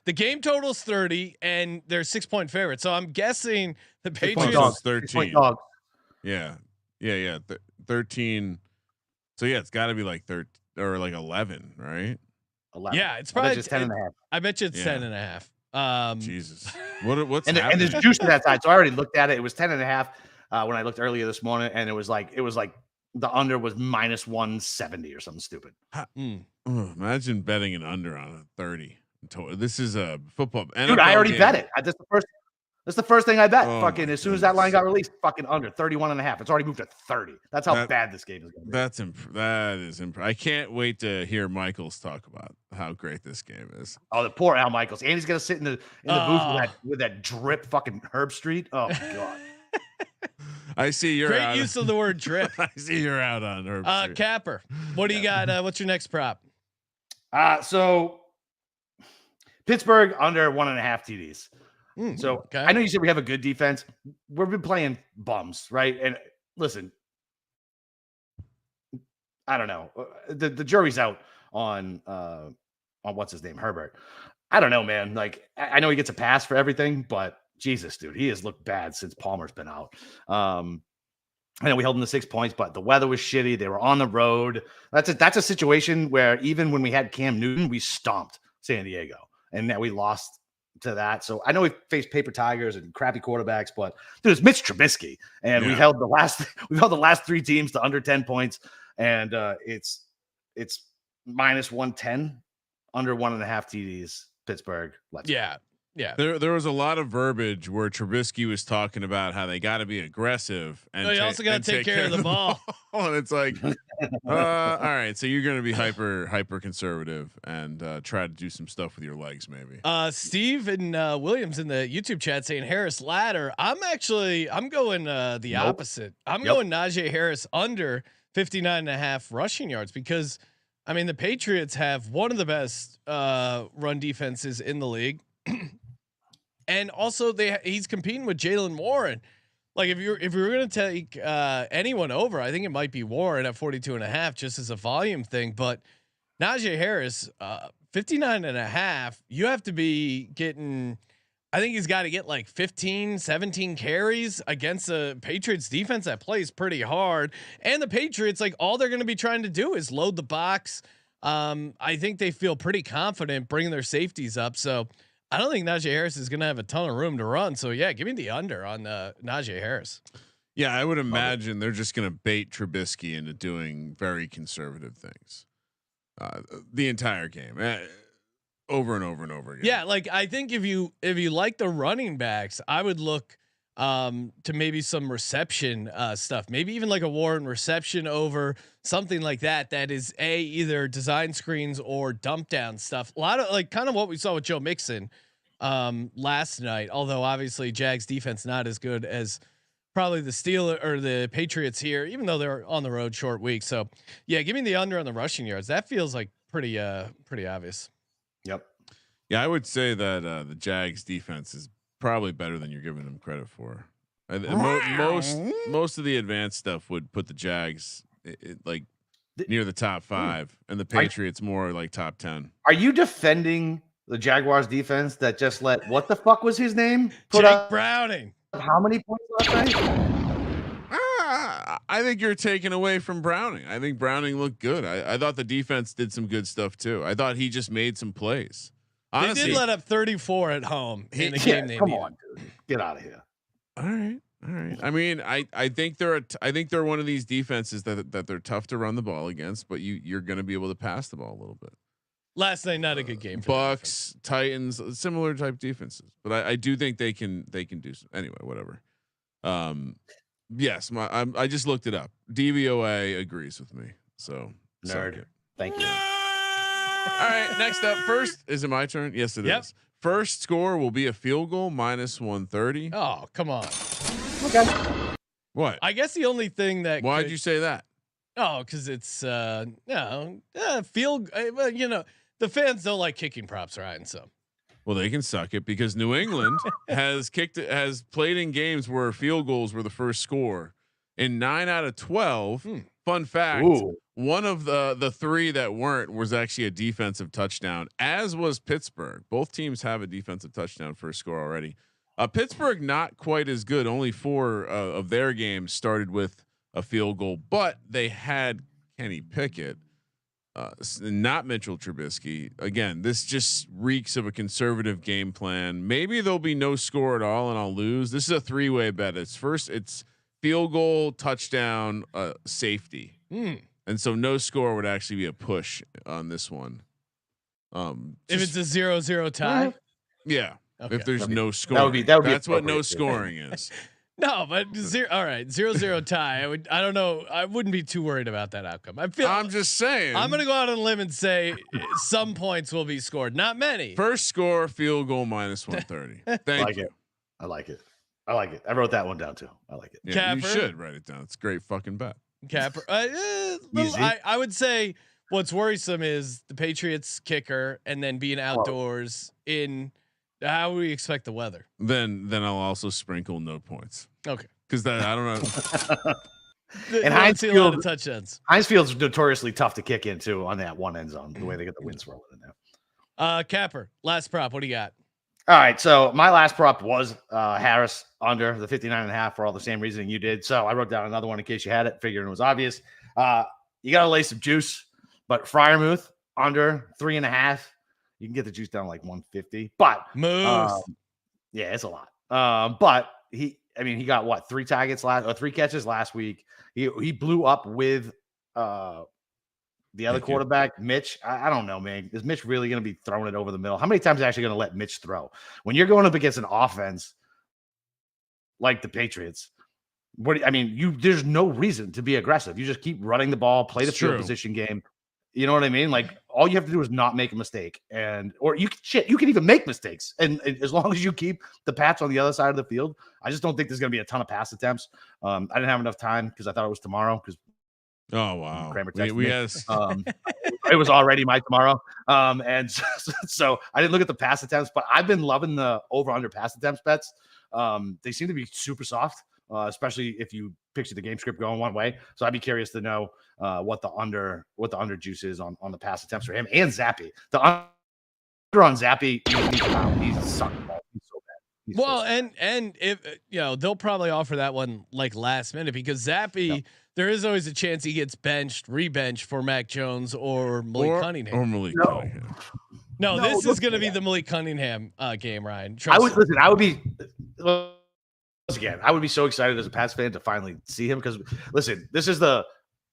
[SPEAKER 1] The game total's 30, and they're 6-point favorites. So I'm guessing the Patriots
[SPEAKER 5] 13. Yeah. 13. So it's got to be like 13 or like 11, right?
[SPEAKER 6] 11.
[SPEAKER 1] Yeah, it's probably
[SPEAKER 6] 10.5.
[SPEAKER 1] I bet you it's 10.5.
[SPEAKER 5] Jesus, what's
[SPEAKER 6] and
[SPEAKER 5] happening?
[SPEAKER 6] there's juice to that side. So I already looked at it. It was 10.5 when I looked earlier this morning, and it was like the under was minus 170 or something stupid.
[SPEAKER 5] Imagine betting an under on a 30. This is a football. NFL
[SPEAKER 6] Dude, I already
[SPEAKER 5] game.
[SPEAKER 6] bet it. That's the first thing I bet. As soon as that line got released, fucking under 31.5. It's already moved to 30. That's how bad this game is going to be.
[SPEAKER 5] That is I can't wait to hear Michaels talk about how great this game is.
[SPEAKER 6] Oh, the poor Al Michaels. And he's going to sit in the booth with that drip fucking Herb Street. Oh my God.
[SPEAKER 5] I see you're
[SPEAKER 1] great
[SPEAKER 5] out.
[SPEAKER 1] use of the word drip.
[SPEAKER 5] I see you're out on Herb Street.
[SPEAKER 1] Capper, what do you got? What's your next prop?
[SPEAKER 6] So Pittsburgh under 1.5 TDs. So I know you said we have a good defense. We've been playing bums, right? And listen, I don't know. The jury's out on what's his name, Herbert. I don't know, man. Like I know he gets a pass for everything, but Jesus, dude, he has looked bad since Palmer's been out. I know we held them to 6 points, but the weather was shitty. They were on the road. That's a situation where even when we had Cam Newton, we stomped San Diego, and now we lost to that. So I know we faced paper tigers and crappy quarterbacks, but dude, it's Mitch Trubisky, and we held the last 3 teams to under 10 points, and it's minus 110, under 1.5 TDs. Pittsburgh.
[SPEAKER 1] Yeah.
[SPEAKER 5] There was a lot of verbiage where Trubisky was talking about how they got to be aggressive and
[SPEAKER 1] you also got to take care of the ball.
[SPEAKER 5] And it's like, all right, so you're going to be hyper conservative and try to do some stuff with your legs, maybe.
[SPEAKER 1] Steve and Williams in the YouTube chat saying Harris ladder. I'm going the opposite. I'm going Najee Harris under 59.5 rushing yards because, I mean, the Patriots have one of the best run defenses in the league. And also he's competing with Jalen Warren. Like if you were going to take anyone over, I think it might be Warren at 42.5 just as a volume thing. But Najee Harris, 59.5, you have to be getting, I think he's got to get like 15, 17 carries against a Patriots defense that plays pretty hard. And the Patriots, like all they're going to be trying to do is load the box. I think they feel pretty confident bringing their safeties up. So I don't think Najee Harris is going to have a ton of room to run. So yeah, give me the under on Najee Harris.
[SPEAKER 5] Yeah, I would imagine they're just going to bait Trubisky into doing very conservative things the entire game, over and over and over again.
[SPEAKER 1] Yeah, like I think if you like the running backs, I would look to maybe some reception stuff, maybe even like a Warren reception over something like that. That is either design screens or dump down stuff. A lot of like kind of what we saw with Joe Mixon last night. Although obviously Jags defense not as good as probably the Steelers or the Patriots here, even though they're on the road short week. So yeah, give me the under on the rushing yards. That feels like pretty obvious.
[SPEAKER 6] Yep.
[SPEAKER 5] Yeah, I would say that the Jags defense is probably better than you're giving them credit for. Most of the advanced stuff would put the Jags like near the top 5, and the Patriots more like top 10.
[SPEAKER 6] Are you defending the Jaguars defense that just let what the fuck was his name?
[SPEAKER 1] Jake Browning.
[SPEAKER 6] How many points last night?
[SPEAKER 5] I think you're taking away from Browning. I think Browning looked good. I thought the defense did some good stuff too. I thought he just made some plays. Honestly,
[SPEAKER 1] they did let up 34 at home in the game.
[SPEAKER 6] Come on, dude. Get out of here.
[SPEAKER 5] All right. I mean, I think they're one of these defenses that they're tough to run the ball against, but you're going to be able to pass the ball a little bit.
[SPEAKER 1] Last night, not a good game. For
[SPEAKER 5] Bucks, Titans, similar type defenses, but I do think they can do some, anyway. Whatever. Yes, I just looked it up. DVOA agrees with me. So
[SPEAKER 6] nerd. Thank you.
[SPEAKER 5] All right, next up. First, is it my turn? Yes, it is. First score will be a field goal -130.
[SPEAKER 1] Oh, come on.
[SPEAKER 6] Okay.
[SPEAKER 5] What?
[SPEAKER 1] I guess the only thing that
[SPEAKER 5] Why'd you say that?
[SPEAKER 1] Oh, because it's field. Well, you know, the fans don't like kicking props, right? So.
[SPEAKER 5] Well, they can suck it because New England has played in games where field goals were the first score in 9 out of 12. Fun fact: one of the 3 that weren't was actually a defensive touchdown, as was Pittsburgh. Both teams have a defensive touchdown first score already. Pittsburgh not quite as good. Only 4 of their games started with a field goal, but they had Kenny Pickett. Not Mitchell Trubisky. Again, this just reeks of a conservative game plan. Maybe there'll be no score at all and I'll lose. This is a 3-way bet. It's field goal, touchdown, safety. And so no score would actually be a push on this one.
[SPEAKER 1] If it's a 0-0 tie.
[SPEAKER 5] Yeah.
[SPEAKER 1] Okay.
[SPEAKER 5] If there's no scoring, that's what no scoring is.
[SPEAKER 1] No, but all right, 0-0 tie. I don't know. I wouldn't be too worried about that outcome. I'm just saying. I'm going to go out on a limb and say some points will be scored. Not many.
[SPEAKER 5] First score, field goal -130. Thank you.
[SPEAKER 6] I like it. I wrote that one down too. I like it.
[SPEAKER 5] Yeah,
[SPEAKER 1] Capper,
[SPEAKER 5] you should write it down. It's a great fucking bet.
[SPEAKER 1] Capper. I would say what's worrisome is the Patriots kicker and then being outdoors in. How we expect the weather?
[SPEAKER 5] Then I'll also sprinkle no points.
[SPEAKER 1] Okay,
[SPEAKER 5] because that I don't know.
[SPEAKER 6] And Heinz
[SPEAKER 1] Field, a lot of touchdowns.
[SPEAKER 6] Heinz Field's notoriously tough to kick into on that one end zone. The way they get the wind swirling in there.
[SPEAKER 1] Capper, last prop. What do you got?
[SPEAKER 6] All right, so my last prop was Harris under the 59.5 for all the same reasoning you did. So I wrote down another one in case you had it, figuring it was obvious. You got to lay some juice, but Freiermuth under 3.5. You can get the juice down like 150, but yeah, it's a lot. But he got what 3 catches last week. He blew up with the other quarterback, Mitch. I don't know, man. Is Mitch really going to be throwing it over the middle? How many times are you actually going to let Mitch throw when you're going up against an offense like the Patriots? There's no reason to be aggressive. You just keep running the ball, play the field position game. You know what I mean? Like all you have to do is not make a mistake, or you can even make mistakes, and as long as you keep the Pats on the other side of the field, I just don't think there's going to be a ton of pass attempts. I didn't have enough time because I thought it was tomorrow because
[SPEAKER 5] Oh wow.
[SPEAKER 6] Kramer
[SPEAKER 5] We
[SPEAKER 6] texted me.
[SPEAKER 5] has
[SPEAKER 6] It was already my tomorrow. And so I didn't look at the pass attempts, but I've been loving the over/under pass attempts bets. They seem to be super soft, especially if you picture the game script going one way. So I'd be curious to know what the under juice is on the pass attempts for him and Zappy. The under on Zappy, he's sucking ball. He's so bad. He's
[SPEAKER 1] Well,
[SPEAKER 6] so sad.
[SPEAKER 1] and if they'll probably offer that one like last minute because Zappy, there is always a chance he gets benched, rebenched for Mac Jones or Malik Cunningham.
[SPEAKER 5] Or Malik
[SPEAKER 6] No.
[SPEAKER 5] Cunningham.
[SPEAKER 1] No,
[SPEAKER 6] No,
[SPEAKER 1] this is
[SPEAKER 6] look
[SPEAKER 1] going to
[SPEAKER 6] at
[SPEAKER 1] be
[SPEAKER 6] that.
[SPEAKER 1] the Malik Cunningham game, Ryan.
[SPEAKER 6] I
[SPEAKER 1] Trust
[SPEAKER 6] would
[SPEAKER 1] me.
[SPEAKER 6] listen. I would be once again. I would be so excited as a Pats fan to finally see him because listen, this is the.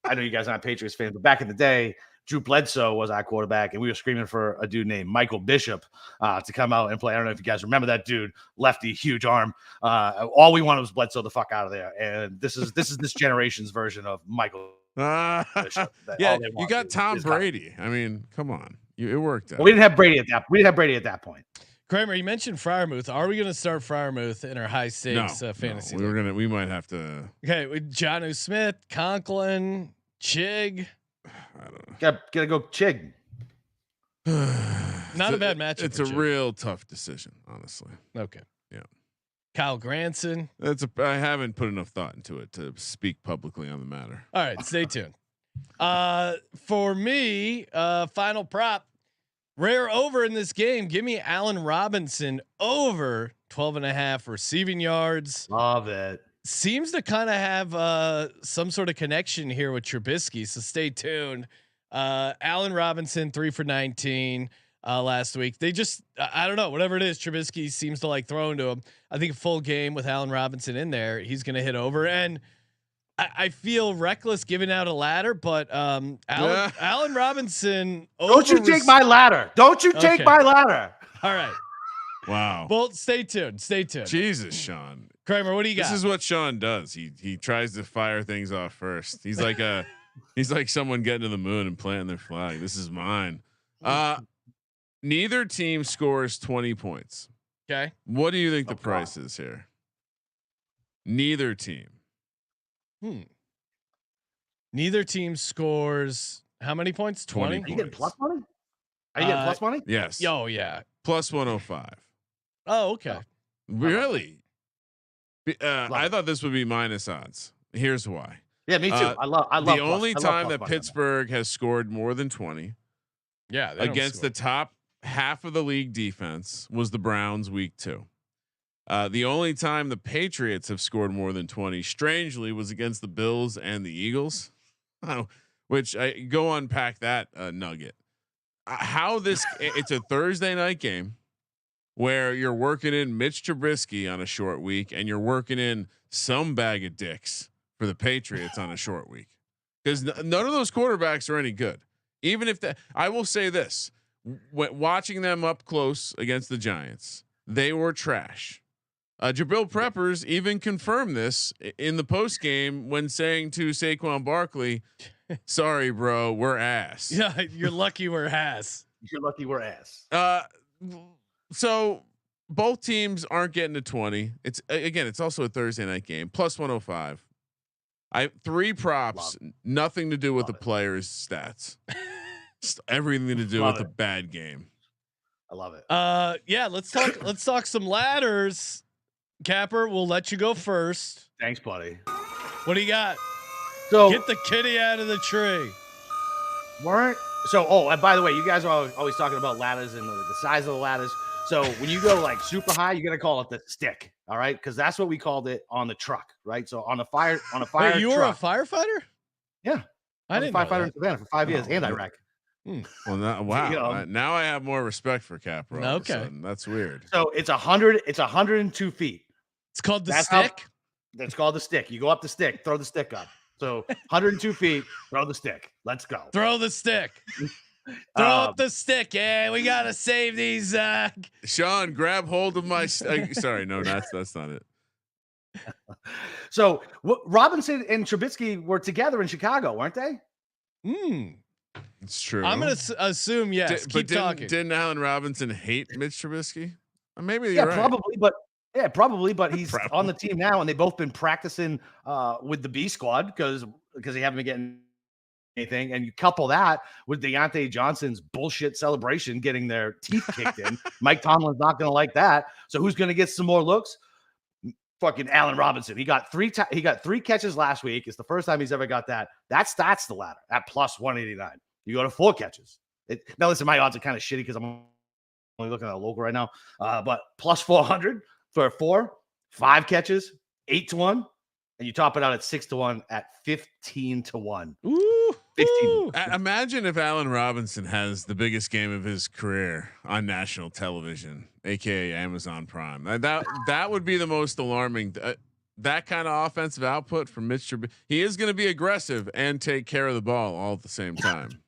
[SPEAKER 6] I know you guys aren't Patriots fans, but back in the day, Drew Bledsoe was our quarterback, and we were screaming for a dude named Michael Bishop to come out and play. I don't know if you guys remember that dude, lefty, huge arm. All we wanted was Bledsoe the fuck out of there, and this is this generation's version of Michael Bishop.
[SPEAKER 5] Yeah,
[SPEAKER 6] All they
[SPEAKER 5] you
[SPEAKER 6] want
[SPEAKER 5] got
[SPEAKER 6] is
[SPEAKER 5] Tom
[SPEAKER 6] Cunningham.
[SPEAKER 5] Brady. I mean, come on. It worked out.
[SPEAKER 6] Well, we didn't have Brady at that. We didn't have Brady at that point.
[SPEAKER 1] Kramer, you mentioned Freiermuth. Are we going to start Freiermuth in our high stakes fantasy?
[SPEAKER 5] No, we might have to.
[SPEAKER 1] Okay, with Jonnu Smith, Conklin, Chig.
[SPEAKER 5] I don't know.
[SPEAKER 6] Gotta go Chig.
[SPEAKER 1] Not a bad matchup.
[SPEAKER 5] It's
[SPEAKER 1] for
[SPEAKER 5] a
[SPEAKER 1] Chig.
[SPEAKER 5] real tough decision, honestly.
[SPEAKER 1] Okay.
[SPEAKER 5] Yeah.
[SPEAKER 1] Kyle Granson.
[SPEAKER 5] I haven't put enough thought into it to speak publicly on the matter.
[SPEAKER 1] All right, stay tuned. For me, final prop, rare over in this game. Give me Allen Robinson over 12.5 receiving yards.
[SPEAKER 6] Love it.
[SPEAKER 1] Seems to kind of have some sort of connection here with Trubisky. So stay tuned. Allen Robinson 3 for 19 last week. They just I don't know, whatever it is, Trubisky seems to like throwing to him. I think a full game with Allen Robinson in there, he's gonna hit over. And I feel reckless giving out a ladder, but Allen Robinson.
[SPEAKER 6] Don't you take my ladder. Don't you take
[SPEAKER 1] Okay.
[SPEAKER 6] my ladder.
[SPEAKER 1] All right.
[SPEAKER 5] Wow.
[SPEAKER 1] Well, stay tuned. Stay tuned.
[SPEAKER 5] Jesus, Sean.
[SPEAKER 1] Kramer, what do you got?
[SPEAKER 5] This is what Sean does. He tries to fire things off first. He's like someone getting to the moon and planting their flag. This is mine. Neither team scores 20 points.
[SPEAKER 1] Okay.
[SPEAKER 5] What do you think the price is here? Neither team.
[SPEAKER 1] Neither team scores how many points? 20.
[SPEAKER 5] 20.
[SPEAKER 6] Are you getting plus money? Are you getting plus money?
[SPEAKER 5] Yes.
[SPEAKER 1] Oh yeah.
[SPEAKER 5] Plus 105.
[SPEAKER 1] Oh okay.
[SPEAKER 5] Really? I
[SPEAKER 6] it.
[SPEAKER 5] thought this would be minus odds. Here's why.
[SPEAKER 6] Yeah, me too. I love
[SPEAKER 5] The only
[SPEAKER 6] plus
[SPEAKER 5] time
[SPEAKER 6] money
[SPEAKER 5] that
[SPEAKER 6] on
[SPEAKER 5] Pittsburgh has scored more than 20
[SPEAKER 1] Yeah. They don't
[SPEAKER 5] against
[SPEAKER 1] score.
[SPEAKER 5] the top half of the league defense was the Browns week 2. The only time the Patriots have scored more than 20, strangely, was against the Bills and the Eagles. Which I go unpack that nugget. It's a Thursday night game where you're working in Mitch Trubisky on a short week and you're working in some bag of dicks for the Patriots on a short week, because none of those quarterbacks are any good. Even if I will say this, watching them up close against the Giants, they were trash. Jabril Peppers even confirmed this in the post game when saying to Saquon Barkley, "Sorry, bro, we're ass."
[SPEAKER 1] Yeah, you're lucky we're ass.
[SPEAKER 6] You're lucky we're ass.
[SPEAKER 5] So both teams aren't getting to 20. It's also a Thursday night game. Plus 105. I have 3 props, nothing to do with the players' stats. Just everything to do with the bad game.
[SPEAKER 6] I love it.
[SPEAKER 1] Yeah, let's talk some ladders. Capper, we'll let you go first.
[SPEAKER 6] Thanks, buddy.
[SPEAKER 1] What do you got?
[SPEAKER 6] So
[SPEAKER 1] Get the kitty out of the tree.
[SPEAKER 6] and by the way, you guys are always talking about ladders and the size of the ladders. So when you go like super high, you got to call it the stick. All right. Because that's what we called it on the truck. Right. So on a fire
[SPEAKER 1] Wait, you were a
[SPEAKER 6] truck.
[SPEAKER 1] firefighter?
[SPEAKER 6] Yeah.
[SPEAKER 1] I didn't know
[SPEAKER 6] firefighter in
[SPEAKER 1] that.
[SPEAKER 6] Savannah for 5 years and
[SPEAKER 5] really?
[SPEAKER 6] Iraq.
[SPEAKER 5] Well, wow.
[SPEAKER 6] You know.
[SPEAKER 5] Now I have more respect for Capper. all of a
[SPEAKER 1] Okay.
[SPEAKER 5] sudden. That's weird.
[SPEAKER 6] So it's 102 feet.
[SPEAKER 1] It's called the
[SPEAKER 6] That's how-
[SPEAKER 1] stick.
[SPEAKER 6] That's called the stick. You go up the stick, throw the stick up. So 102 feet, throw the stick. Let's go.
[SPEAKER 1] Throw the stick. Throw up the stick. Yeah, we gotta save these.
[SPEAKER 5] Sean, grab hold of my. Sorry, no, that's not it.
[SPEAKER 6] So Robinson and Trubisky were together in Chicago, weren't they?
[SPEAKER 5] It's true.
[SPEAKER 1] I'm gonna assume yes. Keep talking.
[SPEAKER 5] Didn't Allen Robinson hate Mitch Trubisky? Maybe you're right.
[SPEAKER 6] Probably, but he's
[SPEAKER 5] Probably.
[SPEAKER 6] on the team now, and they've both been practicing with the B squad because they haven't been getting anything, and you couple that with Deontay Johnson's bullshit celebration getting their teeth kicked in. Mike Tomlin's not going to like that. So who's going to get some more looks? Fucking Allen Robinson. He got three catches last week. It's the first time he's ever got that. That's the ladder at plus 189. You go to 4 catches. Now listen, my odds are kind of shitty because I'm only looking at a local right now. But plus 400 for 4, 5 catches, 8-1, and you top it out at 6-1 at 15-1.
[SPEAKER 1] Ooh,
[SPEAKER 6] 15.
[SPEAKER 5] Imagine if Allen Robinson has the biggest game of his career on national television, aka Amazon Prime. That would be the most alarming. That kind of offensive output from Mitch Trubisky. He is going to be aggressive and take care of the ball all at the same time.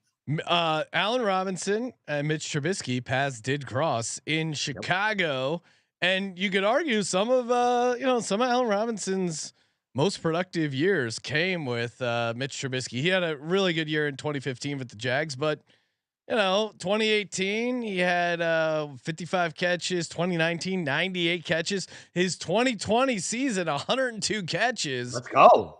[SPEAKER 1] Allen Robinson and Mitch Trubisky did cross in Chicago, and you could argue some of Allen Robinson's most productive years came with Mitch Trubisky. He had a really good year in 2015 with the Jags, but 2018 he had 55 catches, 2019 98 catches, his 2020 season 102 catches.
[SPEAKER 6] Let's go.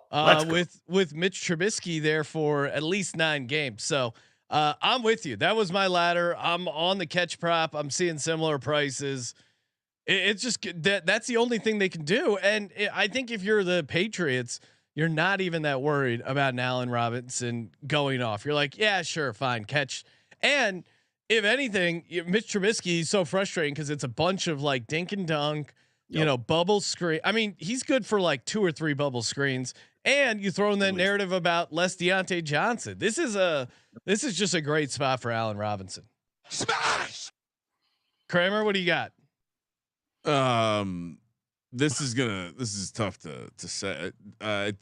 [SPEAKER 1] With Mitch Trubisky there for at least 9 games. So I'm with you. That was my ladder. I'm on the catch prop. I'm seeing similar prices. It's just that's the only thing they can do. And I think if you're the Patriots, you're not even that worried about an Allen Robinson going off. You're like, yeah, sure, fine, catch. And if anything, Mitch Trubisky is so frustrating because it's a bunch of like dink and dunk, bubble screen. I mean, he's good for like 2 or 3 bubble screens. And you throw in that narrative about less Deontay Johnson. This is just a great spot for Allen Robinson.
[SPEAKER 4] Smash.
[SPEAKER 1] Kramer, what do you got?
[SPEAKER 5] This is tough to say. I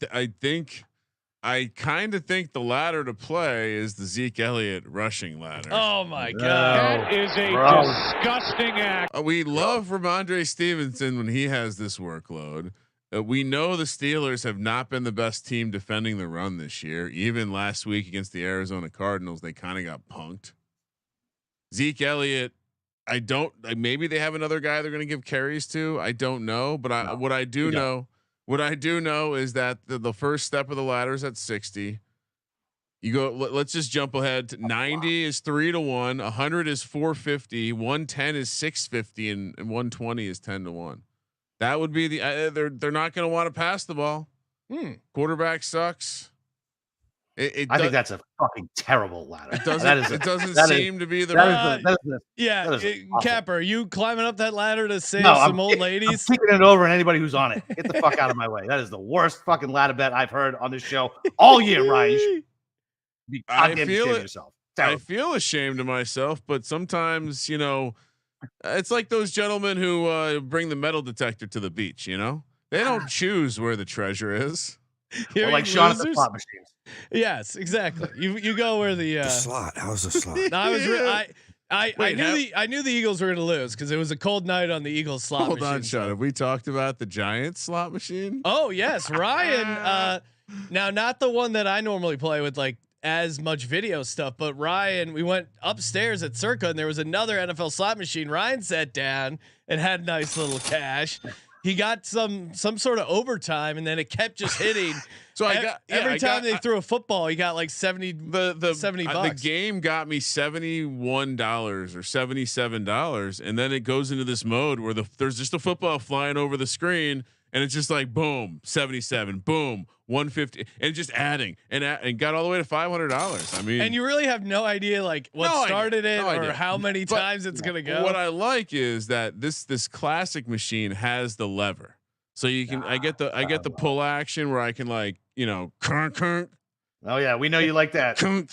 [SPEAKER 5] kind of think the ladder to play is the Zeke Elliott rushing ladder.
[SPEAKER 1] Oh my God.
[SPEAKER 7] That is a disgusting act.
[SPEAKER 5] We love Ramondre Stevenson when he has this workload. We know the Steelers have not been the best team defending the run this year. Even last week against the Arizona Cardinals, they kind of got punked. Zeke Elliott, maybe they have another guy they're going to give carries to. I don't know, but what I do know is that the first step of the ladder is at 60. You go, let's just jump ahead. 90 is 3-1, 100 is 450, 110 is 650, and 120 is 10-1. That would be they're not going to want to pass the ball. Quarterback sucks. I
[SPEAKER 6] think that's a fucking terrible ladder.
[SPEAKER 5] It doesn't seem to be the right.
[SPEAKER 1] Capper, are you climbing up that ladder to save some old ladies?
[SPEAKER 6] I'm kicking it over and anybody who's on it. Get the fuck out of my way. That is the worst fucking ladder bet I've heard on this show all year, Ryan.
[SPEAKER 5] I feel ashamed of myself, but sometimes, it's like those gentlemen who bring the metal detector to the beach. They don't choose where the treasure is.
[SPEAKER 6] Or like Sean at the slot machines.
[SPEAKER 1] Yes, exactly. You go where the
[SPEAKER 8] slot. How's the slot?
[SPEAKER 1] No, I knew the Eagles were going to lose because it was a cold night on the Eagles slot machine.
[SPEAKER 5] Hold on, Sean. Have we talked about the Giants slot machine?
[SPEAKER 1] Oh yes, Ryan. Now not the one that I normally play with, like as much video stuff, but Ryan, we went upstairs at Circa and there was another NFL slot machine. Ryan sat down and had nice little cash. He got some sort of overtime, and then it kept just hitting.
[SPEAKER 5] So
[SPEAKER 1] every time they threw a football, he got like 70. $70.
[SPEAKER 5] The game got me $71 or $77, and then it goes into this mode where there's just a football flying over the screen, and it's just like boom, 77, boom, 150, and just adding and got all the way to $500. I mean,
[SPEAKER 1] and you really have no idea like what started it or how many times it's gonna go.
[SPEAKER 5] What I like is that this classic machine has the lever, so you can. I get the pull action where I can kunk.
[SPEAKER 6] Oh yeah, we know you like that.
[SPEAKER 5] Kunk.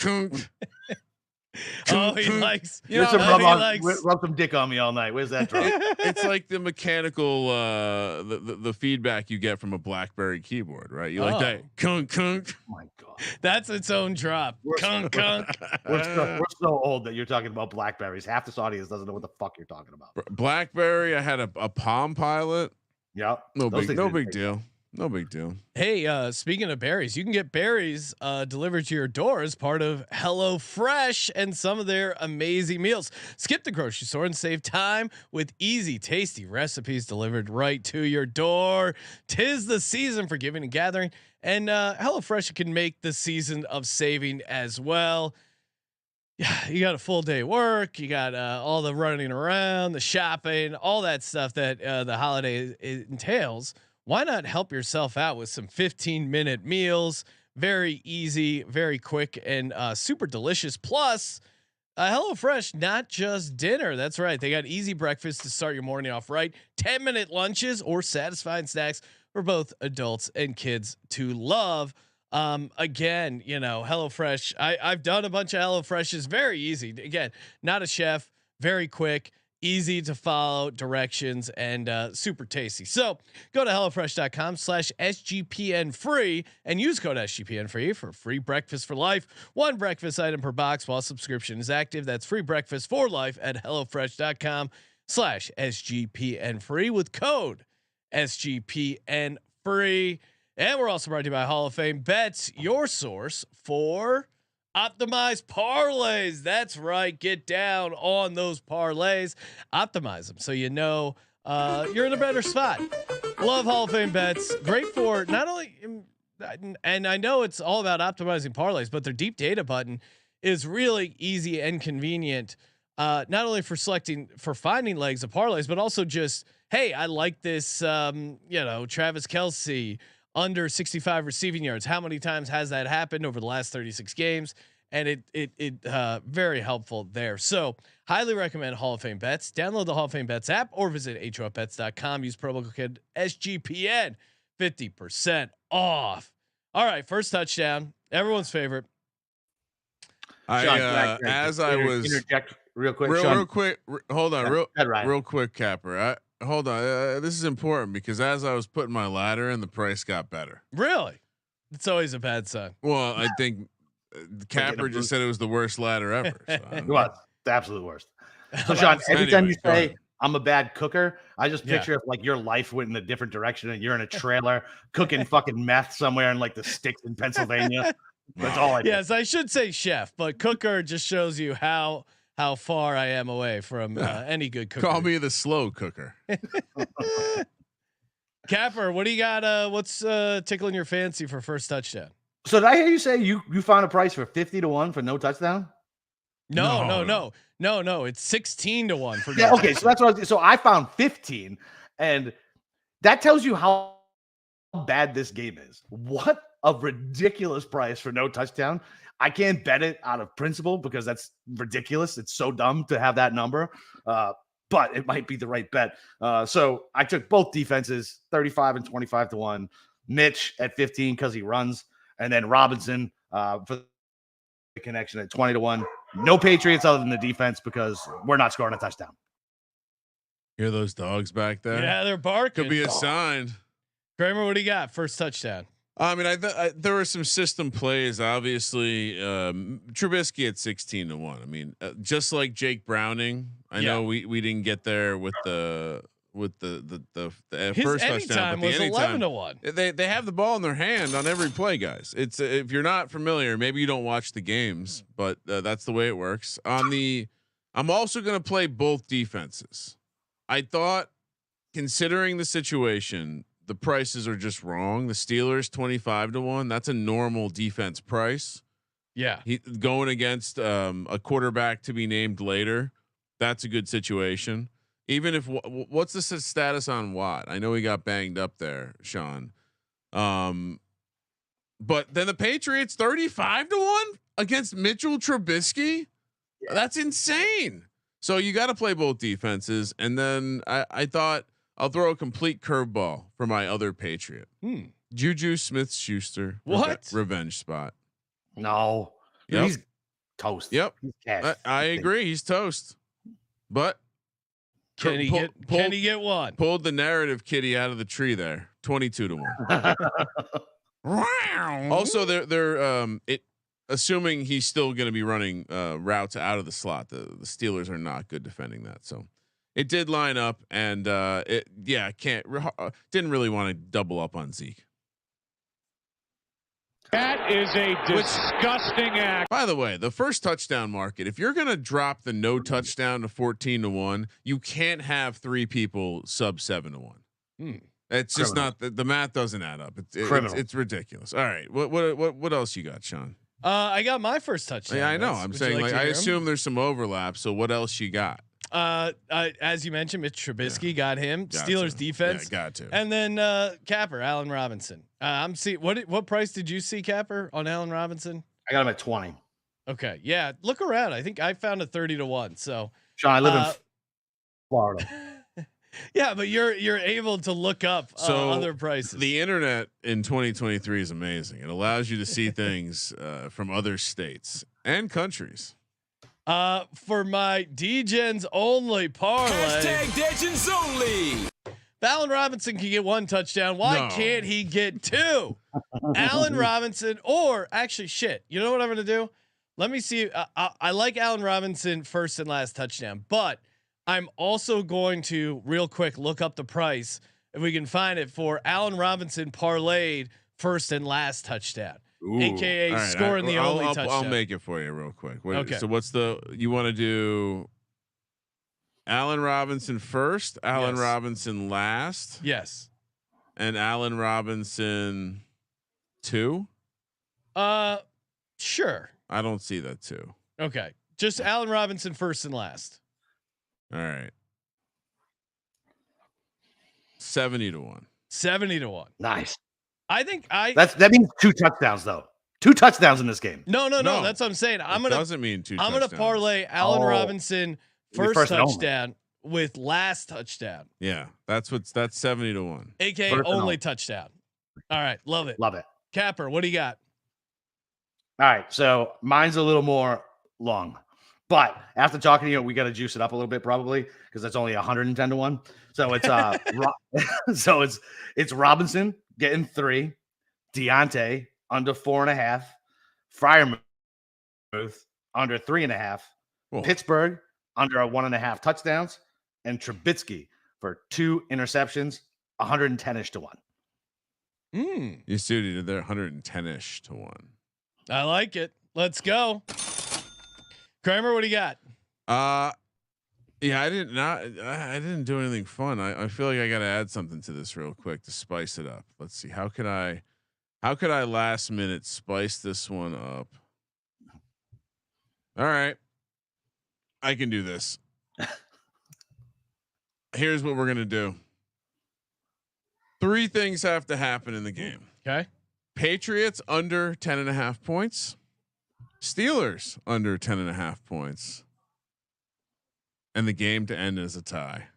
[SPEAKER 1] Oh, he likes.
[SPEAKER 6] Rub some dick on me all night. Where's that drop?
[SPEAKER 5] It's like the mechanical, the feedback you get from a BlackBerry keyboard, right? You like that? Kunk. Oh
[SPEAKER 6] my God,
[SPEAKER 1] that's its own drop. Kunk.
[SPEAKER 6] We're so old that you're talking about Blackberries. Half this audience doesn't know what the fuck you're talking about.
[SPEAKER 5] BlackBerry. I had a Palm Pilot.
[SPEAKER 6] Yep.
[SPEAKER 5] No big deal. No big deal.
[SPEAKER 1] Hey, speaking of berries, you can get berries delivered to your door as part of HelloFresh and some of their amazing meals. Skip the grocery store and save time with easy, tasty recipes delivered right to your door. 'Tis the season for giving and gathering, And HelloFresh can make the season of saving as well. Yeah, you got a full day work, you got all the running around, the shopping, all that stuff that the holiday entails. Why not help yourself out with some 15-minute meals? Very easy, very quick, and super delicious. Plus, HelloFresh, not just dinner. That's right. They got easy breakfast to start your morning off right. 10-minute lunches or satisfying snacks for both adults and kids to love. Again, HelloFresh, I've done a bunch of HelloFreshes. Very easy. Again, not a chef, very quick, easy to follow directions, and super tasty. So go to HelloFresh.com/SGPN free and use code SGPN free for free breakfast for life. One breakfast item per box while subscription is active. That's free breakfast for life at HelloFresh.com/SGPN free with code SGPN free. And we're also brought to you by Hall of Fame Bets, your source for optimized parlays. That's right. Get down on those parlays, optimize them so you're in a better spot. Love Hall of Fame Bets. Great for not only, and I know it's all about optimizing parlays, but their deep data button is really easy and convenient. Not only for finding legs of parlays, but also just, hey, I like this, Travis Kelce under 65 receiving yards. How many times has that happened over the last 36 games? And it very helpful there. So highly recommend Hall of Fame Bets. Download the Hall of Fame Bets app or visit HOFBets.com. Use promo code SGPN, 50% off. All right. First touchdown. Everyone's favorite.
[SPEAKER 6] Sean,
[SPEAKER 5] as I was
[SPEAKER 6] interject real quick,
[SPEAKER 5] real quick. Hold on, real quick, Capper. Hold on. This is important because as I was putting my ladder in, the price got better.
[SPEAKER 1] Really? It's always a bad sign.
[SPEAKER 5] Well, I think Capper just said it was the worst ladder ever. So
[SPEAKER 6] it was the absolute worst. So Sean, every time you say I'm a bad cooker, I just picture if like your life went in a different direction and you're in a trailer cooking fucking meth somewhere in like the sticks in Pennsylvania. That's all I do.
[SPEAKER 1] Yes, I should say chef, but cooker just shows you how far I am away from any good cooker.
[SPEAKER 5] Call me the slow cooker.
[SPEAKER 1] Capper, what do you got? What's tickling your fancy for first touchdown?
[SPEAKER 6] So did I hear you say you found a price for 50-1 for no touchdown?
[SPEAKER 1] No. It's 16-1 for
[SPEAKER 6] yeah. Okay, so that's what. So I found 15, and that tells you how bad this game is. What a ridiculous price for no touchdown. I can't bet it out of principle because that's ridiculous. It's so dumb to have that number, but it might be the right bet. So I took both defenses, 35 and 25-1. Mitch at 15 because he runs, and then Robinson for the connection at 20-1. No Patriots other than the defense because we're not scoring a touchdown.
[SPEAKER 5] Hear those dogs back there?
[SPEAKER 1] Yeah, they're barking.
[SPEAKER 5] Could be a sign.
[SPEAKER 1] Kramer, what do you got? First touchdown.
[SPEAKER 5] I mean, there were some system plays. Obviously, Trubisky at 16-1. I mean, just like Jake Browning. I know we didn't get there with the
[SPEAKER 1] His
[SPEAKER 5] first touchdown, but the
[SPEAKER 1] anytime was 11-1.
[SPEAKER 5] They have the ball in their hand on every play, guys. It's if you're not familiar, maybe you don't watch the games, but that's the way it works. I'm also going to play both defenses. I thought, considering the situation, the prices are just wrong. The Steelers 25-1. That's a normal defense price.
[SPEAKER 1] Yeah,
[SPEAKER 5] going against a quarterback to be named later. That's a good situation. Even if what's the status on Watt? I know he got banged up there, Sean. But then the Patriots 35-1 against Mitchell Trubisky. Yeah. That's insane. So you got to play both defenses. And then I thought I'll throw a complete curveball for my other Patriot. Juju Smith-Schuster.
[SPEAKER 1] What?
[SPEAKER 5] Revenge spot.
[SPEAKER 6] No. Yep. He's toast.
[SPEAKER 5] Yep. I agree. He's toast. But
[SPEAKER 1] can he get one?
[SPEAKER 5] Pulled the narrative kitty out of the tree there. 22-1. Also, they're assuming he's still going to be running routes out of the slot. The Steelers are not good defending that. So it did line up, and didn't really want to double up on Zeke.
[SPEAKER 7] That is a disgusting act.
[SPEAKER 5] By the way, the first touchdown market, if you're going to drop the no touchdown to 14-1, you can't have three people sub 7-1. It's just not the math doesn't add up. It's ridiculous. All right, what else you got, Sean?
[SPEAKER 1] I got my first touchdown.
[SPEAKER 5] Yeah, I know. I'm saying I assume there's some overlap. So what else you got?
[SPEAKER 1] As you mentioned, Mitch Trubisky got him. Steelers defense.
[SPEAKER 5] Got to.
[SPEAKER 1] And then Capper, Allen Robinson. I'm see what price did you see, Capper, on Allen Robinson?
[SPEAKER 6] I got him at 20.
[SPEAKER 1] Okay, yeah. Look around. I think I found a 30-1. So
[SPEAKER 6] Sean, I live in Florida.
[SPEAKER 1] Yeah, but you're able to look up other prices.
[SPEAKER 5] The internet in 2023 is amazing. It allows you to see things from other states and countries.
[SPEAKER 1] For my degens-only parlay,
[SPEAKER 3] #degens-only.
[SPEAKER 1] Allen Robinson can get 1 touchdown. Why can't he get 2? Allen Robinson, or actually, shit. You know what I'm going to do? Let me see. I like Allen Robinson first and last touchdown, but I'm also going to real quick look up the price if we can find it for Allen Robinson parlayed first and last touchdown, aka
[SPEAKER 5] right,
[SPEAKER 1] scoring the only touchdown.
[SPEAKER 5] I'll make it for you real quick.
[SPEAKER 1] Okay.
[SPEAKER 5] So what's you want to do? Allen Robinson first, Allen Robinson last,
[SPEAKER 1] yes,
[SPEAKER 5] and Allen Robinson 2.
[SPEAKER 1] Sure.
[SPEAKER 5] I don't see that 2.
[SPEAKER 1] Okay, just Allen Robinson first and last.
[SPEAKER 5] All right. 70-1.
[SPEAKER 1] 70-1.
[SPEAKER 6] Nice.
[SPEAKER 1] I think
[SPEAKER 6] that means 2 touchdowns though. 2 touchdowns in this game.
[SPEAKER 1] No. That's what I'm saying.
[SPEAKER 5] Doesn't mean 2.
[SPEAKER 1] I'm gonna parlay Allen Robinson first touchdown with last touchdown.
[SPEAKER 5] Yeah, that's 70-1.
[SPEAKER 1] AKA
[SPEAKER 6] first
[SPEAKER 1] only touchdown. All right, love it.
[SPEAKER 6] Love it.
[SPEAKER 1] Capper, what do you got?
[SPEAKER 6] All right, so mine's a little more long. But after talking to you, we got to juice it up a little bit probably because that's only 110-1. So it's it's Robinson getting 3, Deontay under 4.5, Freiermuth under 3.5, Pittsburgh under 1.5 touchdowns, and Trubisky for 2 interceptions, 110-ish to 1.
[SPEAKER 5] You suited there 110-ish to 1.
[SPEAKER 1] I like it. Let's go. Kramer, what do you got?
[SPEAKER 5] Yeah, I didn't do anything fun. I feel like I got to add something to this real quick to spice it up. Let's see. How could I last minute spice this one up? All right. I can do this. Here's what we're going to do. 3 things have to happen in the game.
[SPEAKER 1] Okay.
[SPEAKER 5] Patriots under 10.5 points. Steelers under 10.5 points. And the game to end as a tie.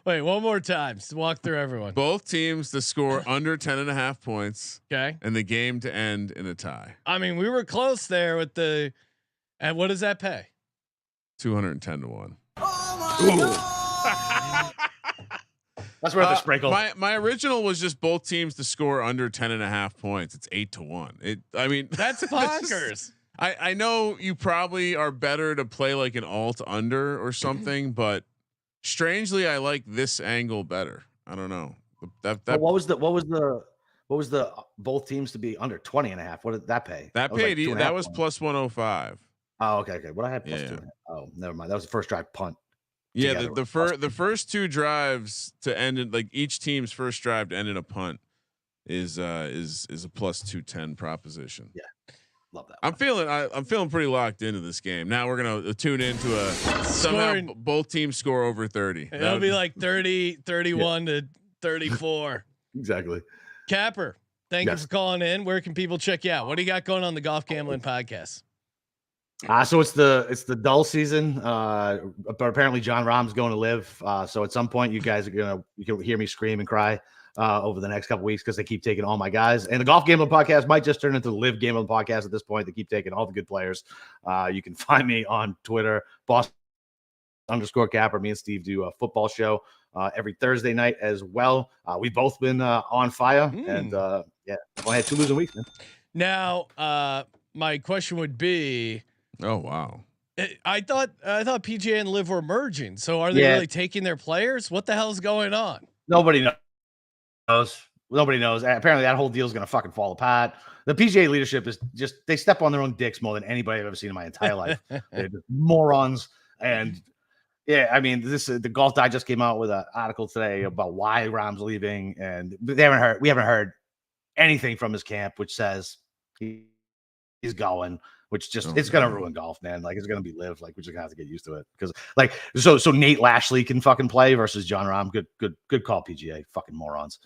[SPEAKER 1] Wait, one more time. Just walk through everyone.
[SPEAKER 5] Both teams to score under 10.5 points.
[SPEAKER 1] Okay.
[SPEAKER 5] And the game to end in a tie.
[SPEAKER 1] I mean, we were close there with the. And what does that pay?
[SPEAKER 5] 210-1.
[SPEAKER 6] That's worth a sprinkle.
[SPEAKER 5] My original was just both teams to score under 10.5 points. It's 8-1. I mean,
[SPEAKER 1] that's bonkers.
[SPEAKER 5] I know you probably are better to play like an alt under or something, but strangely, I like this angle better. I don't know.
[SPEAKER 6] What was the both teams to be under 20.5? What did that pay?
[SPEAKER 5] That paid. Like that was plus 105.
[SPEAKER 6] Oh, okay. What I had plus 2. Oh, never mind. That was the first drive punt.
[SPEAKER 5] Yeah, the first 2 drives to end it, like each team's first drive to end in a punt is a plus 210 proposition.
[SPEAKER 6] Yeah, love that.
[SPEAKER 5] I'm feeling pretty locked into this game. Now we're gonna tune into a somehow both teams score over 30.
[SPEAKER 1] It'll be like 30, 31 to 34.
[SPEAKER 6] Exactly.
[SPEAKER 1] Capper, thank you for calling in. Where can people check you out? What do you got going on the Golf Gambling Podcast?
[SPEAKER 6] So it's the dull season, but apparently John Rahm's going to live. So at some point you guys you can hear me scream and cry over the next couple weeks because they keep taking all my guys. And the Golf Gambling Podcast might just turn into the Live Gambling Podcast at this point. They keep taking all the good players. You can find me on Twitter, Boston_Capper. Me and Steve do a football show every Thursday night as well. We've both been on fire, and I had 2 losing weeks, man.
[SPEAKER 1] Now, my question would be.
[SPEAKER 5] Oh wow!
[SPEAKER 1] I thought PGA and Live were merging. So are they really taking their players? What the hell's going on?
[SPEAKER 6] Nobody knows. Nobody knows. Apparently, that whole deal is going to fucking fall apart. The PGA leadership is they step on their own dicks more than anybody I've ever seen in my entire life. They're just morons, and Yeah, I mean, the Golf Digest came out with an article today about why Rahm's leaving, and we haven't heard anything from his camp, which says he's going. Which just it's gonna ruin golf, man. Like it's gonna be live. Like we're just gonna have to get used to it because like so Nate Lashley can fucking play versus John Rahm. Good call, PGA. Fucking morons.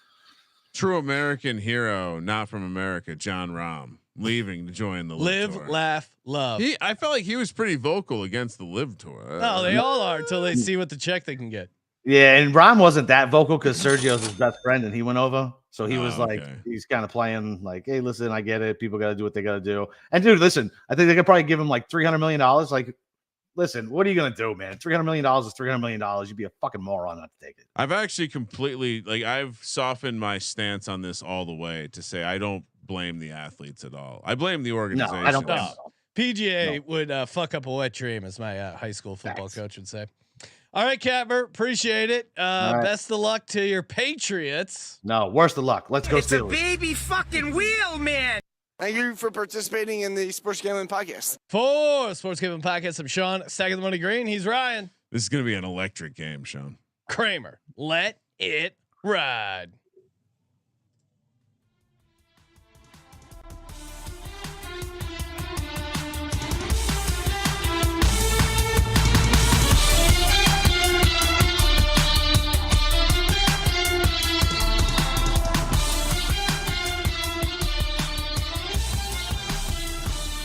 [SPEAKER 5] True American hero, not from America. John Rahm leaving to join the
[SPEAKER 1] Live,
[SPEAKER 5] Tour.
[SPEAKER 1] laugh, love.
[SPEAKER 5] I felt like he was pretty vocal against the Live Tour.
[SPEAKER 1] No, they all are until they see what the check they can get.
[SPEAKER 6] Yeah, and Rahm wasn't that vocal because Sergio's his best friend, and he went over. So he was like, he's kind of playing like, hey, listen, I get it. People got to do what they got to do. And dude, listen, I think they could probably give him like $300 million. Like, listen, what are you gonna do, man? $300 million is $300 million. You'd be a fucking moron not to take it.
[SPEAKER 5] I've actually completely I've softened my stance on this all the way to say I don't blame the athletes at all. I blame the organization.
[SPEAKER 6] No, I don't.
[SPEAKER 1] PGA would fuck up a wet dream, as my high school football coach would say. All right, Capper, appreciate it. Right. Best of luck to your Patriots.
[SPEAKER 6] No, worst of luck. Let's go Steelers.
[SPEAKER 8] It's a baby fucking wheel, man.
[SPEAKER 9] Thank you for participating in the Sports Gambling Podcast.
[SPEAKER 1] For Sports Gambling Podcast, I'm Sean, Stacking the Money Green. He's Ryan.
[SPEAKER 5] This is going to be an electric game, Sean.
[SPEAKER 1] Kramer, let it ride.